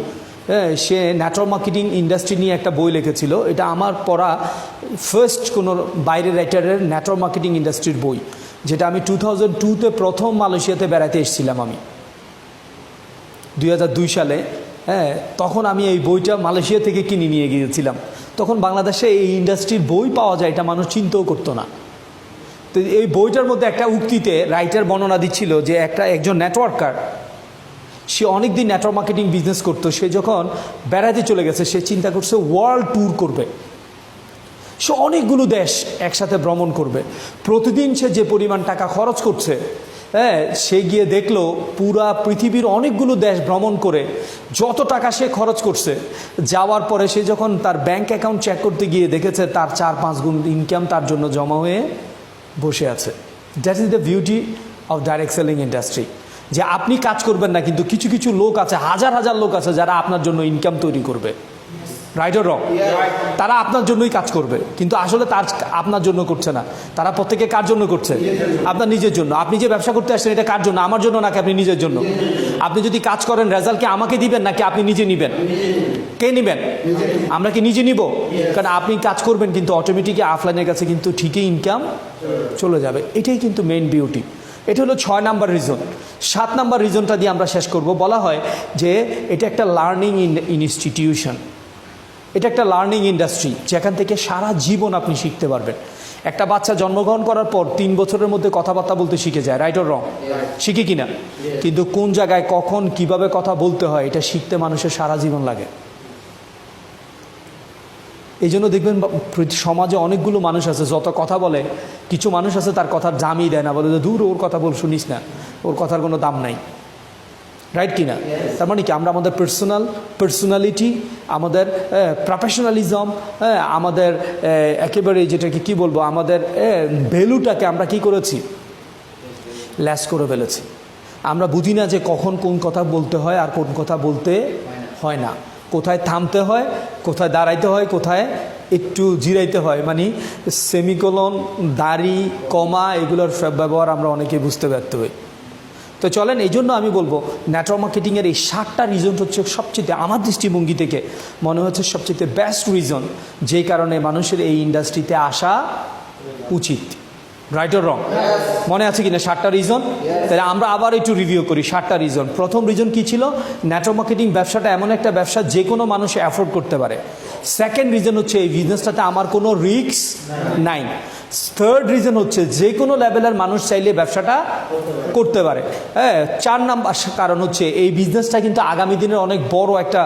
A: সে নেটওয়ার্ক মার্কেটিং ইন্ডাস্ট্রি নিয়ে একটা বই লিখেছিল। এটা আমার পড়া ফার্স্ট কোনো বাইরের রাইটারের নেটওয়ার্ক মার্কেটিং ইন্ডাস্ট্রির বই, যেটা আমি 2002-তে প্রথম মালয়েশিয়াতে বেড়াতে এসেছিলাম আমি 2002 সালে। হ্যাঁ, তখন আমি এই বইটা মালয়েশিয়া থেকে কিনে নিয়ে গিয়েছিলাম। তখন বাংলাদেশে এই ইন্ডাস্ট্রির বই পাওয়া যায় এটা মানুষ চিন্তাও করতো না। তো এই বইটার মধ্যে একটা উক্তিতে রাইটার বর্ণনা দিচ্ছিল যে একজন নেটওয়ার্কার, সে অনেক দিন নেটওয়ার্ক মার্কেটিং বিজনেস করতো। সে যখন বেড়াতে চলে গেছে, সে চিন্তা করছে ওয়ার্ল্ড ট্যুর করবে, সে অনেকগুলো দেশ একসাথে ভ্রমণ করবে। প্রতিদিন সে যে পরিমাণ টাকা খরচ করছে, হ্যাঁ, সে গিয়ে দেখলো পুরা পৃথিবীর অনেকগুলো দেশ ভ্রমণ করে যত টাকা সে খরচ করছে, যাওয়ার পরে সে যখন তার ব্যাংক অ্যাকাউন্ট চেক করতে গিয়ে দেখেছে তার 4-5 গুণ ইনকাম তার জন্য জমা হয়ে বসে আছে। That is the beauty of direct selling industry. যে আপনি কাজ করবেন না, কিন্তু কিছু কিছু লোক আছে, হাজার হাজার লোক আছে যারা আপনার জন্য ইনকাম তৈরি করবে। রাইট অর রং? তারা আপনার জন্যই কাজ করবে, কিন্তু আসলে তার আপনার জন্য করছে না। তারা প্রত্যেকে কার জন্য করছে? আপনার নিজের জন্য। আপনি যে ব্যবসা করতে আসছেন এটা কার জন্য? আমার জন্য নাকি আপনি নিজের জন্য? আপনি যদি কাজ করেন রেজাল্ট কি আমাকে দিবেন নাকি আপনি নিজে নিবেন? কে নিবেন? আমরা কি নিজে নিব? কারণ আপনি কাজ করবেন কিন্তু অটোমেটিকই অফলাইনের কাছে কিন্তু ঠিকই ইনকাম চলে যাবে। এটাই কিন্তু মেইন বিউটি। এটা হলো 6 নাম্বার রিজন। 7 নাম্বার রিজনটা দিয়ে আমরা শেষ করব। বলা হয় যে এটা একটা লার্নিং ইনস্টিটিউশন, এটা একটা লার্নিং ইন্ডাস্ট্রি, যেখান থেকে সারা জীবন আপনি শিখতে পারবেন। একটা বাচ্চা জন্মগ্রহণ করার পর 3 বছরের মধ্যে কথাবার্তা বলতে শিখে যায়, রাইট অর রং? শিখে কিনা? কিন্তু কোন জায়গায় কখন কিভাবে কথা বলতে হয় এটা শিখতে মানুষের সারা জীবন লাগে। এই জন্য দেখবেন সমাজে অনেকগুলো মানুষ আছে যত কথা বলে, কিছু মানুষ আছে তার কথার দামই দেয় না, বলে যে দূর ওর কথা বল, শুনিস না, ওর কথার কোনো দাম নাই, রাইট কিনা? তার মানে কি আমরা আমাদের পার্সোনালিটি, আমাদের প্রফেশনালিজম, আমাদের একেবারে যেটাকে কি বলবো, আমাদের ভ্যালুটাকে আমরা কি করেছি? ল্যাস করে ফেলেছি। আমরা বুঝি না যে কখন কোন কথা বলতে হয় আর কোন কথা বলতে হয় না, কোথায় থামতে হয়, কোথায় দাঁড়াইতে হয়, কোথায় একটু জিরাইতে হয়। মানে সেমিকোলন, দাড়ি, কমা এগুলোর ব্যবহার আমরা অনেকে বুঝতে ব্যর্থ হই। তো চলেন, এই জন্য আমি বলবো নেটওয়ার্ক মার্কেটিংয়ের এই 7টা রিজন হচ্ছে সবচেয়ে, আমার দৃষ্টিভঙ্গি থেকে মনে হচ্ছে সবচেয়ে বেস্ট রিজন, যেই কারণে মানুষের এই ইন্ডাস্ট্রিতে আসা উচিত। রাইট অর রং? মনে আছে কিনা 7টা রিজন? তাহলে আমরা আবার একটু রিভিউ করি 7টা রিজন। প্রথম রিজন কি ছিল? নেটওয়ার্ক মার্কেটিং ব্যবসাটা এমন একটা ব্যবসা যে কোনো মানুষ অ্যাফোর্ড করতে পারে। সেকেন্ড রিজন হচ্ছে এই বিজনেসটাতে আমার কোনো রিস্ক নাই। থার্ড রিজন হচ্ছে যে কোনো লেভেলের মানুষ চাইলে ব্যবসাটা করতে পারে। হ্যাঁ, 4 নাম্বার কারণ হচ্ছে এই বিজনেসটা কিন্তু আগামী দিনের অনেক বড় একটা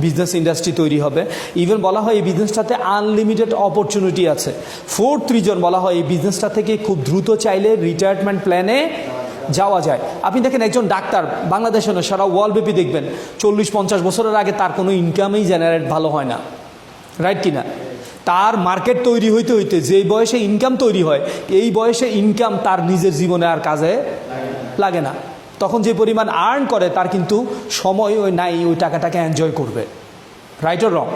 A: বিজনেস ইন্ডাস্ট্রি তৈরি হবে। ইভেন বলা হয় এই বিজনেসটাতে আনলিমিটেড অপরচুনিটি আছে। ফোর্থ রিজন বলা হয় এই বিজনেসটা থেকে খুব দ্রুত চাইলে রিটায়ারমেন্ট প্ল্যানে যাওয়া যায়। আপনি দেখেন একজন ডাক্তার বাংলাদেশে নয় সারা ওয়ার্ল্ডব্যাপী দেখবেন 40-50 বছরের আগে তার কোনো ইনকামই জেনারেট ভালো হয় না, রাইট কিনা? তার মার্কেট তৈরি হইতে হইতে যেই বয়সে ইনকাম তৈরি হয়, এই বয়সে ইনকাম তার নিজের জীবনে আর কাজে লাগে না। তখন যে পরিমাণ আর্ন করে তার কিন্তু সময় ওই নাই ওই টাকাটাকে এনজয় করবে, রাইট অর রং?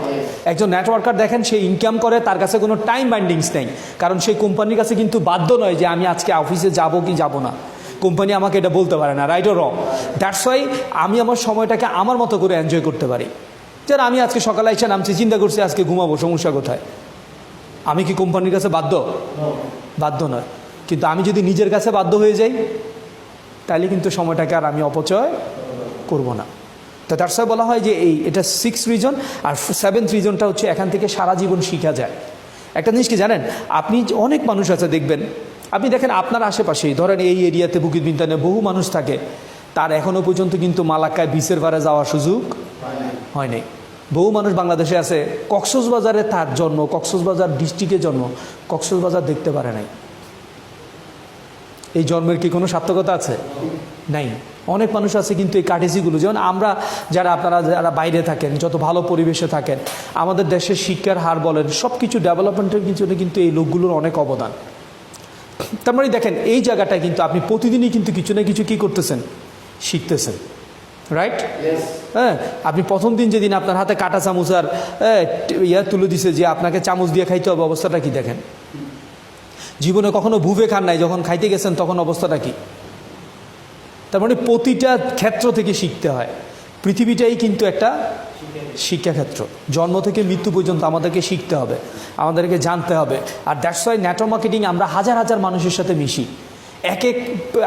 A: একজন নেটওয়ার্কার দেখেন সে ইনকাম করে, তার কাছে কোনো টাইম বাইন্ডিংস নেই, কারণ সেই কোম্পানির কাছে কিন্তু বাধ্য নয় যে আমি আজকে অফিসে যাব কি যাব না, কোম্পানি আমাকে এটা বলতে পারে না, right or wrong? That's why আমি আমার সময়টাকে আমার মতো করে এনজয় করতে পারি। যেন আমি আজকে সকালে এসে নামছি, চিন্তা করছি আজকে ঘুমাবো, সমস্যা কোথায়? আমি কি কোম্পানির কাছে বাধ্য? বাধ্য নয়। কিন্তু আমি যদি নিজের কাছে বাধ্য হয়ে যাই তাহলে কিন্তু সময়টাকে আর আমি অপচয় করব না। তো তার সাথে বলা হয় যে এটা 6 রিজন। আর 7th রিজনটা হচ্ছে এখান থেকে সারা জীবন শিখা যায়। একটা জিনিস কি জানেন, আপনি অনেক মানুষ আছে দেখবেন, আপনি দেখেন আপনার আশেপাশেই ধরেন এই এরিয়াতে বুকিত বিন্তানে বহু মানুষ থাকে, তার এখনও পর্যন্ত কিন্তু মালাক্কায় বিচের পারে যাওয়ার সুযোগ হয় নাই। বহু মানুষ বাংলাদেশে আছে, কক্সবাজারে তার জন্ম, কক্সবাজার ডিস্ট্রিক্টে জন্ম, কক্সবাজার দেখতে পারে নাই। এই জন্মের কি কোনো সার্থকতা আছে? নাই। অনেক মানুষ আছে কিন্তু এই কার্টেসিগুলো, যেমন আমরা আপনারা যারা বাইরে থাকেন, যত ভালো পরিবেশে থাকেন, আমাদের দেশের শিক্ষার হার বলেন, সব কিছু ডেভেলপমেন্টের পিছনে কিন্তু এই লোকগুলোর অনেক অবদান। তার মানে দেখেন এই জায়গাটায় কিন্তু আপনি প্রতিদিনই কিন্তু কিছু না কিছু কী করতেছেন? শিখতেছেন, রাইট? হ্যাঁ, আপনি প্রথম দিন যেদিন আপনার হাতে কাঁটা চামচ আর তুলে দিছে যে আপনাকে চামচ দিয়ে খাইতে হবে, অবস্থাটা কি দেখেন? জীবনে কখনো বুফে খান নাই, যখন খাইতে গেছেন তখন অবস্থাটা কি? তার মানে প্রতিটা ক্ষেত্র থেকে শিখতে হয়। পৃথিবীটাই কিন্তু একটা শিক্ষাক্ষেত্র। জন্ম থেকে মৃত্যু পর্যন্ত আমাদেরকে শিখতে হবে, আমাদেরকে জানতে হবে। আর দ্যাটস ওয়াই নেটওয়ার্ক মার্কেটিং আমরা হাজার হাজার মানুষের সাথে মিশি।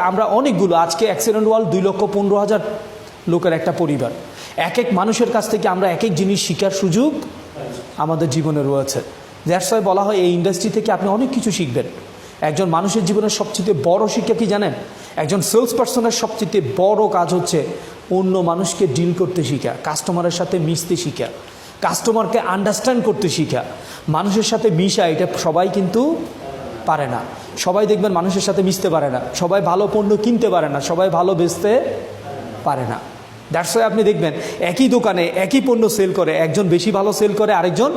A: আমরা অনেকগুলো, আজকে অ্যাক্সিডেন্ট ওয়ার্ল্ড 2,15,000 লোকের একটা পরিবার। এক মানুষের কাছ থেকে আমরা এক জিনিস শেখার সুযোগ আমাদের জীবনে রয়েছে। দ্যাটস ওয়াই বলা হয় এই ইন্ডাস্ট্রি থেকে আপনি অনেক কিছু শিখবেন। একজন মানুষের জীবনের সবচেয়ে বড় শিক্ষা কি জানেন? একজন সেলস পার্সনের সবচেয়ে বড় কাজ হচ্ছে অন্য মানুষকে ডিল করতে শিখা, কাস্টমারের সাথে মিশতে শিখা, কাস্টমারকে আন্ডারস্ট্যান্ড করতে শিখা। মানুষের সাথে মিশা এটা সবাই কিন্তু পারে না। সবাই দেখবেন মানুষের সাথে মিশতে পারে না, সবাই ভালো পণ্য কিনতে পারে না, সবাই ভালো বেচতে পারে না। দ্যাটস ওয়াই আপনি দেখবেন একই দোকানে একই পণ্য সেল করে, একজন বেশি ভালো সেল করে, আরেকজন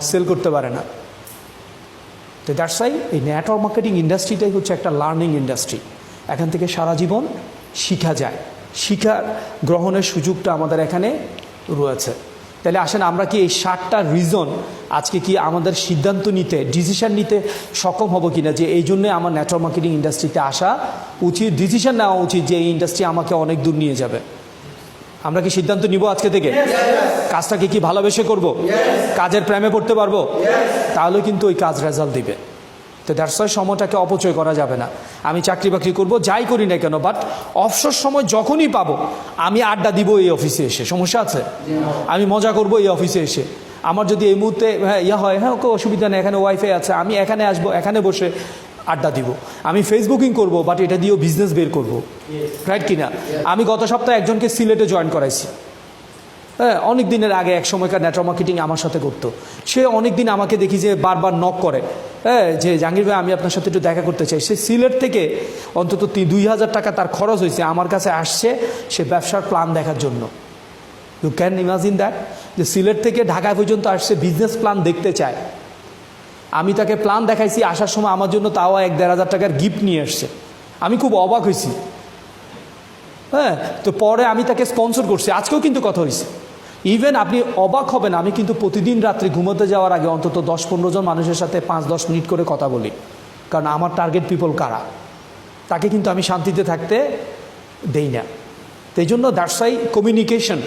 A: সেল করতে পারে না। তো দ্যাটস ওয়াই এই নেটওয়ার্ক মার্কেটিং ইন্ডাস্ট্রিটাই হচ্ছে একটা লার্নিং ইন্ডাস্ট্রি। এখান থেকে সারা জীবন শিখা যায়, শিক্ষা গ্রহণের সুযোগটা আমাদের এখানে রয়েছে। তাহলে আসেন আমরা কি এই 7টা রিজন আজকে কি আমাদের সিদ্ধান্ত নিতে ডিসিশন নিতে সক্ষম হব কিনা যে এই জন্যে আমার নেটওয়ার্ক মার্কেটিং ইন্ডাস্ট্রিতে আসা উচিত, ডিসিশন নেওয়া উচিত যে এই ইন্ডাস্ট্রি আমাকে অনেক দূর নিয়ে যাবে। আমরা কি সিদ্ধান্ত নিব আজকে থেকে? কাজটাকে কি ভালোবেসে করব? কাজের প্রেমে পড়তে পারবো? তাহলে কিন্তু ওই কাজ রেজাল্ট দিবে। তো দ্যাটস ওয়াই সময়টাকে অপচয় করা যাবে না। আমি চাকরি বাকরি করবো যাই করি না কেন, বাট অবসর সময় যখনই পাবো আমি আড্ডা দিব এই অফিসে এসে, সমস্যা আছে? আমি মজা করব এই অফিসে এসে। আমার যদি এই মুহূর্তে হয়, ওকে অসুবিধা নেই, এখানে ওয়াইফাই আছে, আমি এখানে আসবো, এখানে বসে আড্ডা দিব। আমি ফেসবুকিং করব, বাট এটা দিয়েও বিজনেস বের করব, রাইট কিনা? আমি গত সপ্তাহে একজনকে সিলেটে জয়েন করাইছি। হ্যাঁ, অনেক দিনের আগে এক সময়কার নেটওয়ার্ক মার্কেটিং আমার সাথে করতো। সে অনেক দিন আমাকে দেখি যে বারবার নক করে, হ্যাঁ, যে জাহাঙ্গীর ভাই আমি আপনার সাথে একটু দেখা করতে চাই। সে সিলেট থেকে অন্তত 2000 টাকা তার খরচ হয়েছে, আমার কাছে আসছে সে ব্যবসার প্ল্যান দেখার জন্য। ইউ ক্যান ইমাজিন দ্যাট, যে সিলেট থেকে ঢাকা পর্যন্ত আসছে বিজনেস প্ল্যান দেখতে চায়। আমি তাকে প্ল্যান দেখাইছি, আসার সময় আমার জন্য তাও 1-1500 টাকার গিফট নিয়ে আসছে। আমি খুব অবাক হয়েছি। হ্যাঁ, তো পরে আমি তাকে স্পন্সর করছি, আজকেও কিন্তু কথা হয়েছে। ইভেন আপনি অবাক হবেন, আমি কিন্তু প্রতিদিন রাত্রে ঘুমোতে যাওয়ার আগে অন্তত 10-15 জন মানুষের সাথে 5-10 মিনিট করে কথা বলি, কারণ আমার টার্গেট পিপল কারা, তাকে কিন্তু আমি শান্তিতে থাকতে দেই না। তো এই জন্য দ্যাটস ওয়াই কমিউনিকেশন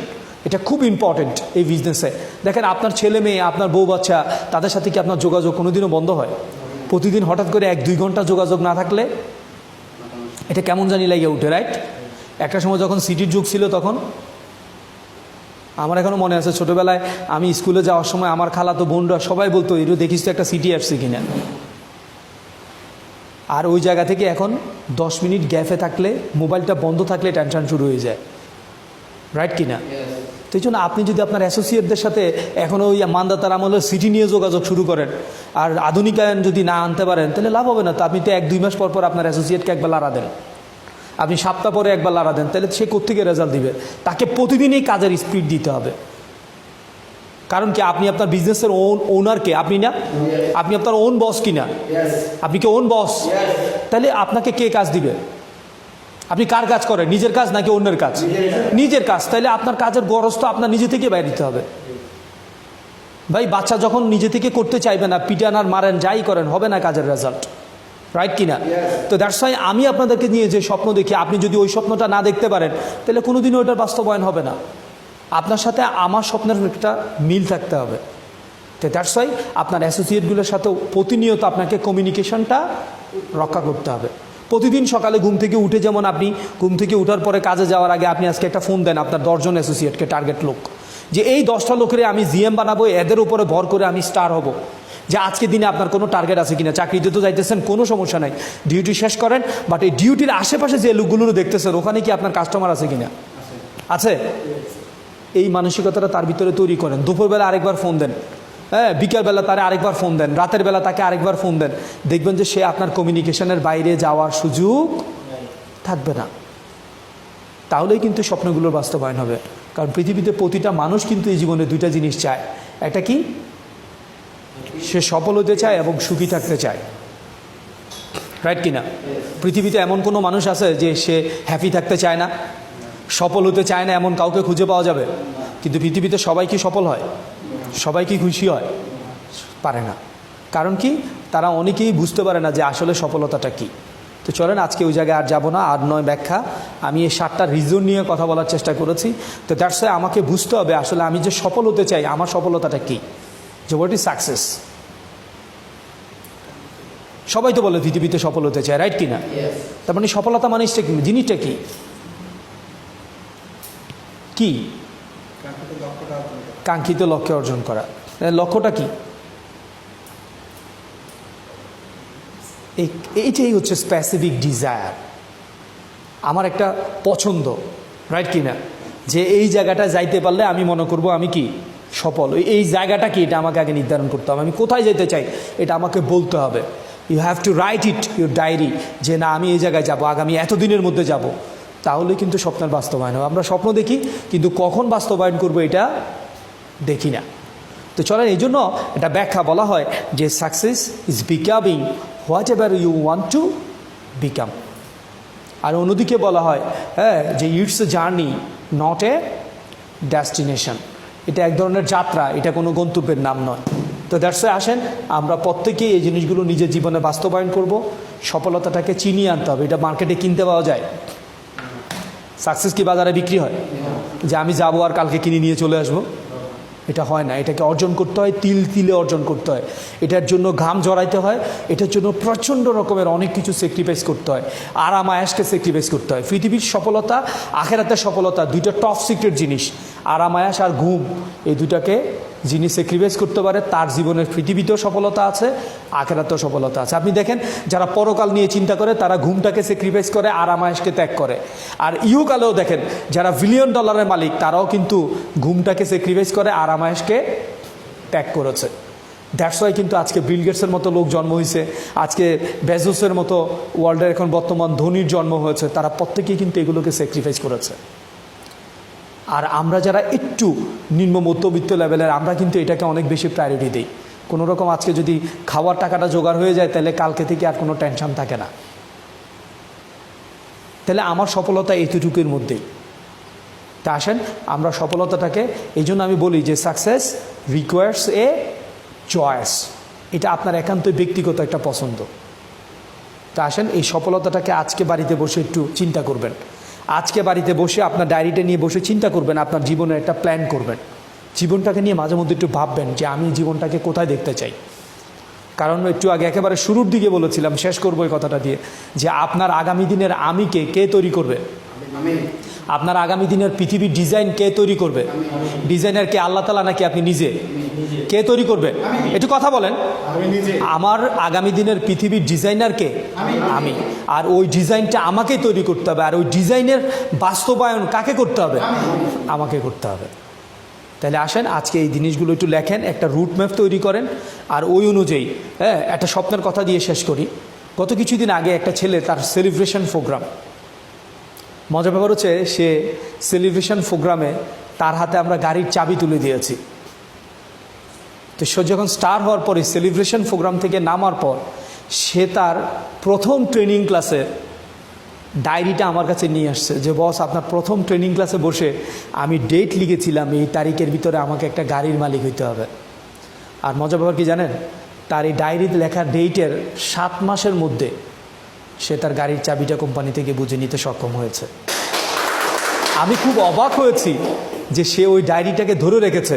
A: এটা খুব ইম্পর্টেন্ট এই বিজনেসে। দেখেন আপনার ছেলে মেয়ে, আপনার বউ বাচ্চা, তাদের সাথে কি আপনার যোগাযোগ কোনোদিনও বন্ধ হয়? প্রতিদিন হঠাৎ করে 1-2 ঘন্টা যোগাযোগ না থাকলে এটা কেমন জানি লাগিয়ে উঠে, রাইট? একটা সময় যখন সিটির যুগ ছিল তখন আমার এখনও মনে আছে, ছোটোবেলায় আমি স্কুলে যাওয়ার সময় আমার খালাতো বোনরা সবাই বলতো এরও দেখিস তো একটা সিটি আসছে কিনা। আর ওই জায়গা থেকে এখন 10 মিনিট গ্যাপে থাকলে, মোবাইলটা বন্ধ থাকলে টেনশন শুরু হয়ে যায়, রাইট কিনা? তো এই জন্য আপনি যদি আপনার অ্যাসোসিয়েটদের সাথে এখনও ওই মান্দাতার আমলের সিটি নিয়ে যোগাযোগ শুরু করেন আর আধুনিকায়ন যদি না আনতে পারেন, তাহলে লাভ হবে না। তো আপনি তো 1-2 মাস পর পর আপনার অ্যাসোসিয়েটকে একবার লাড়া দেন, আপনি সপ্তাহ পরে একবার লাড়া দেন, তাহলে সে কোত্থেকে রেজাল্ট দিবে? তাকে প্রতিদিনই কাজের স্পিড দিতে হবে। কারণ কি, আপনি আপনার বিজনেসের ওনার কে? আপনি না? আপনি আপনার ওন বস কিনা? আপনি কি ওন বস? তাহলে আপনাকে কে কাজ দিবে? আপনি কার কাজ করেন? নিজের কাজ নাকি অন্যের কাজ? নিজের কাজ। তাহলে আপনার কাজের গরজ তো আপনার নিজে থেকে বাইরে দিতে হবে। ভাই, বাচ্চা যখন নিজে থেকে করতে চাইবে না, পিটান আর মারেন যাই করেন, হবে না কাজের রেজাল্ট, রাইট কিনা? তো দ্যাটস ওয়াই আমি আপনাদেরকে নিয়ে যে স্বপ্ন দেখি, আপনি যদি ওই স্বপ্নটা না দেখতে পারেন তাহলে কোনোদিনও ওইটার বাস্তবায়ন হবে না। আপনার সাথে আমার স্বপ্নের একটা মিল থাকতে হবে। তো দ্যাটস ওয়াই আপনার অ্যাসোসিয়েটগুলোর সাথেও প্রতিনিয়ত আপনাকে কমিউনিকেশনটা রক্ষা করতে হবে। প্রতিদিন সকালে ঘুম থেকে উঠে, যেমন আপনি ঘুম থেকে উঠার পরে কাজে যাওয়ার আগে আপনি আজকে একটা ফোন দেন আপনার 10 জন অ্যাসোসিয়েটকে, টার্গেট লোক, যে এই 10টা লোকের আমি জিএম বানাবো, এদের উপরে ভর করে আমি স্টার হব। যে আজকে দিনে আপনার কোনো টার্গেট আছে কিনা? চাকরিতে তো যাইতেছেন, কোনো সমস্যা নাই, ডিউটি শেষ করেন, বাট এই ডিউটির আশেপাশে যে লোকগুলো দেখতেছেন ওখানে কি আপনার কাস্টমার আছে কিনা? আছে? এই মানসিকতাটা তার ভিতরে তৈরি করেন। দুপুরবেলা আরেকবার ফোন দেন, হ্যাঁ, বিকালবেলা তারে আরেকবার ফোন দেন, রাতের বেলা তাকে আরেকবার ফোন দেন। দেখবেন যে সে আপনার কমিউনিকেশনের বাইরে যাওয়ার সুযোগ থাকবে না। তাহলেই কিন্তু স্বপ্নগুলোর বাস্তবায়ন হবে। কারণ পৃথিবীতে প্রতিটা মানুষ কিন্তু এই জীবনে 2টা জিনিস চায়। একটা কি? সে সফল হতে চায় এবং সুখী থাকতে চায়, রাইট কিনা? পৃথিবীতে এমন কোনো মানুষ আছে যে সে হ্যাপি থাকতে চায় না, সফল হতে চায় না, এমন কাউকে খুঁজে পাওয়া যাবে? কিন্তু পৃথিবীতে সবাই কি সফল হয়? সবাই কি খুশি হয়? পারে না। কারণ কি? তারা অনেকেই বুঝতে পারে না যে আসলে সফলতাটা কি। তো চলেন আজকে ওই জায়গায় আর যাবো না, আর নয় ব্যাখ্যা। আমি এই 7টা রিজন নিয়ে কথা বলার চেষ্টা করেছি। তো দ্যাটস ওয়াই আমাকে বুঝতে হবে আসলে আমি যে সফল হতে চাই, আমার সফলতাটা কি, যে হোয়াট ইজ সাকসেস। সবাই তো বলে পৃথিবীতে সফল হতে চায়, রাইট কিনা? তার মানে সফলতা মানুষটা কি, জিনিসটা কি? কি? কাঙ্ক্ষিত লক্ষ্যে অর্জন করা। লক্ষ্যটা কি? এইটাই হচ্ছে স্পেসিফিক ডিজায়ার, আমার একটা পছন্দ, রাইট কিনা? যে এই জায়গাটা যাইতে পারলে আমি মনে করব আমি কি সফল। এই জায়গাটা কি, এটা আমাকে আগে নির্ধারণ করতে হবে। আমি কোথায় যেতে চাই এটা আমাকে বলতে হবে। You have to write it your diary, যে না আমি এই জায়গায় যাব, আগামী এতদিনের মধ্যে যাব। তাহলে কিন্তু স্বপ্নের বাস্তবায়ন হবে। আমরা স্বপ্ন দেখি কিন্তু কখন বাস্তবায়ন করব এটা দেখি না। তো চলেন এই জন্য এটা ব্যাখ্যা বলা হয় যে success is becoming whatever you want to become. আর অন্যদিকে বলা হয়, হ্যাঁ, যে it's a journey not a destination. এটা এক ধরনের যাত্রা, এটা কোনো গন্তব্যের নাম নয়। তো দ্যাটস ওয়াই আসেন আমরা প্রত্যেকেই এই জিনিসগুলো নিজের জীবনে বাস্তবায়ন করব। সফলতাটাকে চিনিয়ে আনতে হবে। এটা মার্কেটে কিনতে পাওয়া যায়? সাকসেস কি বাজারে বিক্রি হয়? যে আমি যাবো আর কালকে কিনে নিয়ে চলে আসবো, এটা হয় না। এটাকে অর্জন করতে হয়, তিল তিলে অর্জন করতে হয়। এটার জন্য ঘাম জড়াইতে হয়, এটার জন্য প্রচণ্ড রকমের অনেক কিছু স্যাক্রিফাইস করতে হয়, আরাম আয়াসকে স্যাক্রিফাইস করতে হয়। পৃথিবীর সফলতা, আখেরাতের সফলতা, দুইটা টপ সিক্রেট জিনিস। আরাম আয়াস আর ঘুম, এই দুটাকে যিনি স্যাক্রিফাইস করতে পারে তার জীবনের পৃথিবীতেও সফলতা আছে, আখেরাতেও সফলতা আছে। আপনি দেখেন যারা পরকাল নিয়ে চিন্তা করে তারা ঘুমটাকে স্যাক্রিফাইস করে, আরাম আয়াসকে ত্যাগ করে। আর ইহকালেও দেখেন যারা বিলিয়ন ডলারের মালিক তারাও কিন্তু ঘুমটাকে স্যাক্রিফাইস করে, আরাম আয়াসকে ত্যাগ করেছে। দ্যাটস ওয়াই কিন্তু আজকে বিল গেটসের মতো লোক জন্ম হয়েছে, আজকে বেজোসের মতো ওয়ার্ল্ডের এখন বর্তমান ধনীর জন্ম হয়েছে। তারা প্রত্যেকেই কিন্তু এগুলোকে স্যাক্রিফাইস করেছে। আর আমরা যারা একটু নিম্ন মধ্যবিত্ত লেভেলের, আমরা কিন্তু এটাকে অনেক বেশি প্রায়োরিটি দিই। কোনো রকম আজকে যদি খাওয়ার টাকাটা জোগাড় হয়ে যায় তাহলে কালকে থেকে আর কোনো টেনশন থাকে না। তাহলে আমার সফলতা এতটুকুর মধ্যেই। তা আসেন আমরা সফলতাটাকে, এই জন্য আমি বলি যে সাকসেস রিকোয়ার্স এ চয়েস। এটা আপনার একান্তই ব্যক্তিগত একটা পছন্দ। তা আসেন এই সফলতাটাকে আজকে বাড়িতে বসে একটু চিন্তা করবেন। আজকে বাড়িতে বসে আপনার ডায়েরিটা নিয়ে বসে চিন্তা করবেন, আপনার জীবনের একটা প্ল্যান করবেন। জীবনটাকে নিয়ে মাঝে মধ্যে একটু ভাববেন যে আমি জীবনটাকে কোথায় দেখতে চাই। কারণ একটু আগে একেবারে শুরুর দিকে বলেছিলাম, শেষ করবো এই কথাটা দিয়ে, যে আপনার আগামী দিনের আমিকে কে তৈরি করবে? আপনার আগামী দিনের পৃথিবীর ডিজাইন কে তৈরি করবে? ডিজাইনার কে, আল্লাহ তাআলা নাকি আপনি নিজে? কে তৈরি করবে? একটু কথা বলেন। আমার আগামী দিনের পৃথিবীর ডিজাইনার কে? আমি। আর ওই ডিজাইনটা আমাকেই তৈরি করতে হবে। আর ওই ডিজাইনের বাস্তবায়ন কাকে করতে হবে? আমাকে করতে হবে। তাহলে আসেন আজকে এই জিনিসগুলো একটু লেখেন, একটা রুট ম্যাপ তৈরি করেন, আর ওই অনুযায়ী একটা স্বপ্নের কথা দিয়ে শেষ করি। গত কিছুদিন আগে একটা ছেলে তার সেলিব্রেশন প্রোগ্রাম, মজার ব্যাপার হচ্ছে সে সেলিব্রেশন প্রোগ্রামে তার হাতে আমরা গাড়ির চাবি তুলে দিয়েছি। তো সে যখন স্টার হওয়ার পরে সেলিব্রেশন প্রোগ্রাম থেকে নামার পর সে তার প্রথম ট্রেনিং ক্লাসে ডায়েরিটা আমার কাছে নিয়ে আসছে যে বস আপনার প্রথম ট্রেনিং ক্লাসে বসে আমি ডেট লিখেছিলাম এই তারিখের ভিতরে আমাকে একটা গাড়ির মালিক হইতে হবে। আর মজার ব্যাপার কি জানেন, তার এই ডায়েরিতে লেখা ডেটের 7 মাসের মধ্যে সে তার গাড়ির চাবিটা কোম্পানি থেকে বুঝে নিতে সক্ষম হয়েছে। আমি খুব অবাক হয়েছি যে সে ওই ডায়েরিটাকে ধরে রেখেছে।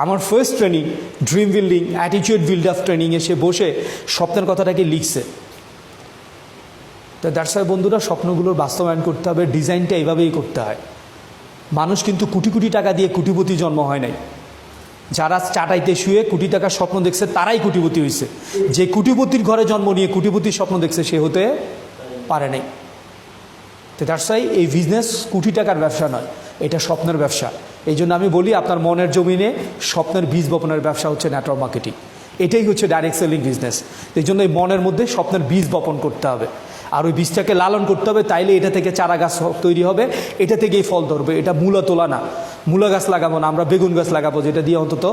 A: আমার first training dream building attitude build up ট্রেনিংয়ে সে বসে স্বপ্নের কথাটাকে লিখছে। তো দ্যাটস ওয়াই বন্ধুরা, স্বপ্নগুলোর বাস্তবায়ন করতে হবে, ডিজাইনটা এইভাবেই করতে হয়। মানুষ কিন্তু কোটি কোটি টাকা দিয়ে কোটিপতি জন্ম হয় নাই। যারা চাটাইতে শুয়ে কোটি টাকার স্বপ্ন দেখছে তারাই কোটিপতি হয়েছে। যে কোটিপতির ঘরে জন্ম নিয়ে কোটিপতির স্বপ্ন দেখছে সে হতে পারে নাই। তো দ্যাটস ওয়াই এই বিজনেস কোটি টাকার ব্যবসা নয়, এটা স্বপ্নের ব্যবসা। এই জন্য আমি বলি আপনার মনের জমিনে স্বপ্নের বীজ বপনের ব্যবসা হচ্ছে নেটওয়ার্ক মার্কেটিং। এটাই হচ্ছে ডাইরেক্ট সেলিং বিজনেস। এই জন্য এই মনের মধ্যে স্বপ্নের বীজ বপন করতে হবে, আর ওই বীজটাকে লালন করতে হবে। তাইলে এটা থেকে চারা গাছ তৈরি হবে, এটা থেকেই ফল ধরবে। এটা মূলা তোলা না, মূলা গাছ লাগাবো না, আমরা বেগুন গাছ লাগাবো যেটা দিয়ে অন্তত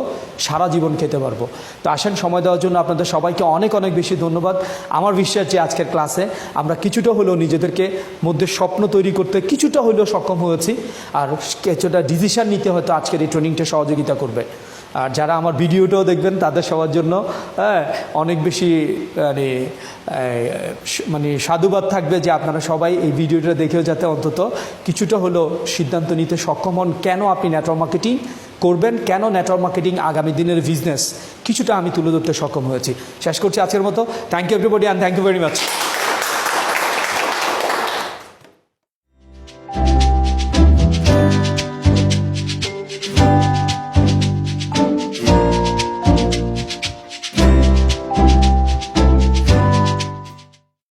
A: সারা জীবন খেতে পারবো। তো আসেন, সময় দেওয়ার জন্য আপনাদের সবাইকে অনেক অনেক বেশি ধন্যবাদ। আমার বিশ্বাস যে আজকের ক্লাসে আমরা কিছুটা হলেও নিজেদেরকে মধ্যে স্বপ্ন তৈরি করতে কিছুটা হলেও সক্ষম হয়েছি, আর কিছুটা ডিসিশন নিতে হয়তো আজকের এই ট্রেনিংটা সহযোগিতা করবে। আর যারা আমার ভিডিওটাও দেখবেন তাদের সবার জন্য অনেক বেশি মানে সাধুবাদ থাকবে যে আপনারা সবাই এই ভিডিওটা দেখেও যাতে অন্তত কিছুটা হলেও সিদ্ধান্ত নিতে সক্ষম হন কেন আপনি নেটওয়ার্ক মার্কেটিং করবেন, কেন নেটওয়ার্ক মার্কেটিং আগামী দিনের বিজনেস, কিছুটা আমি তুলে ধরতে সক্ষম হয়েছি। শেষ করছি আজকের মতো। Thank you everybody and thank you very much.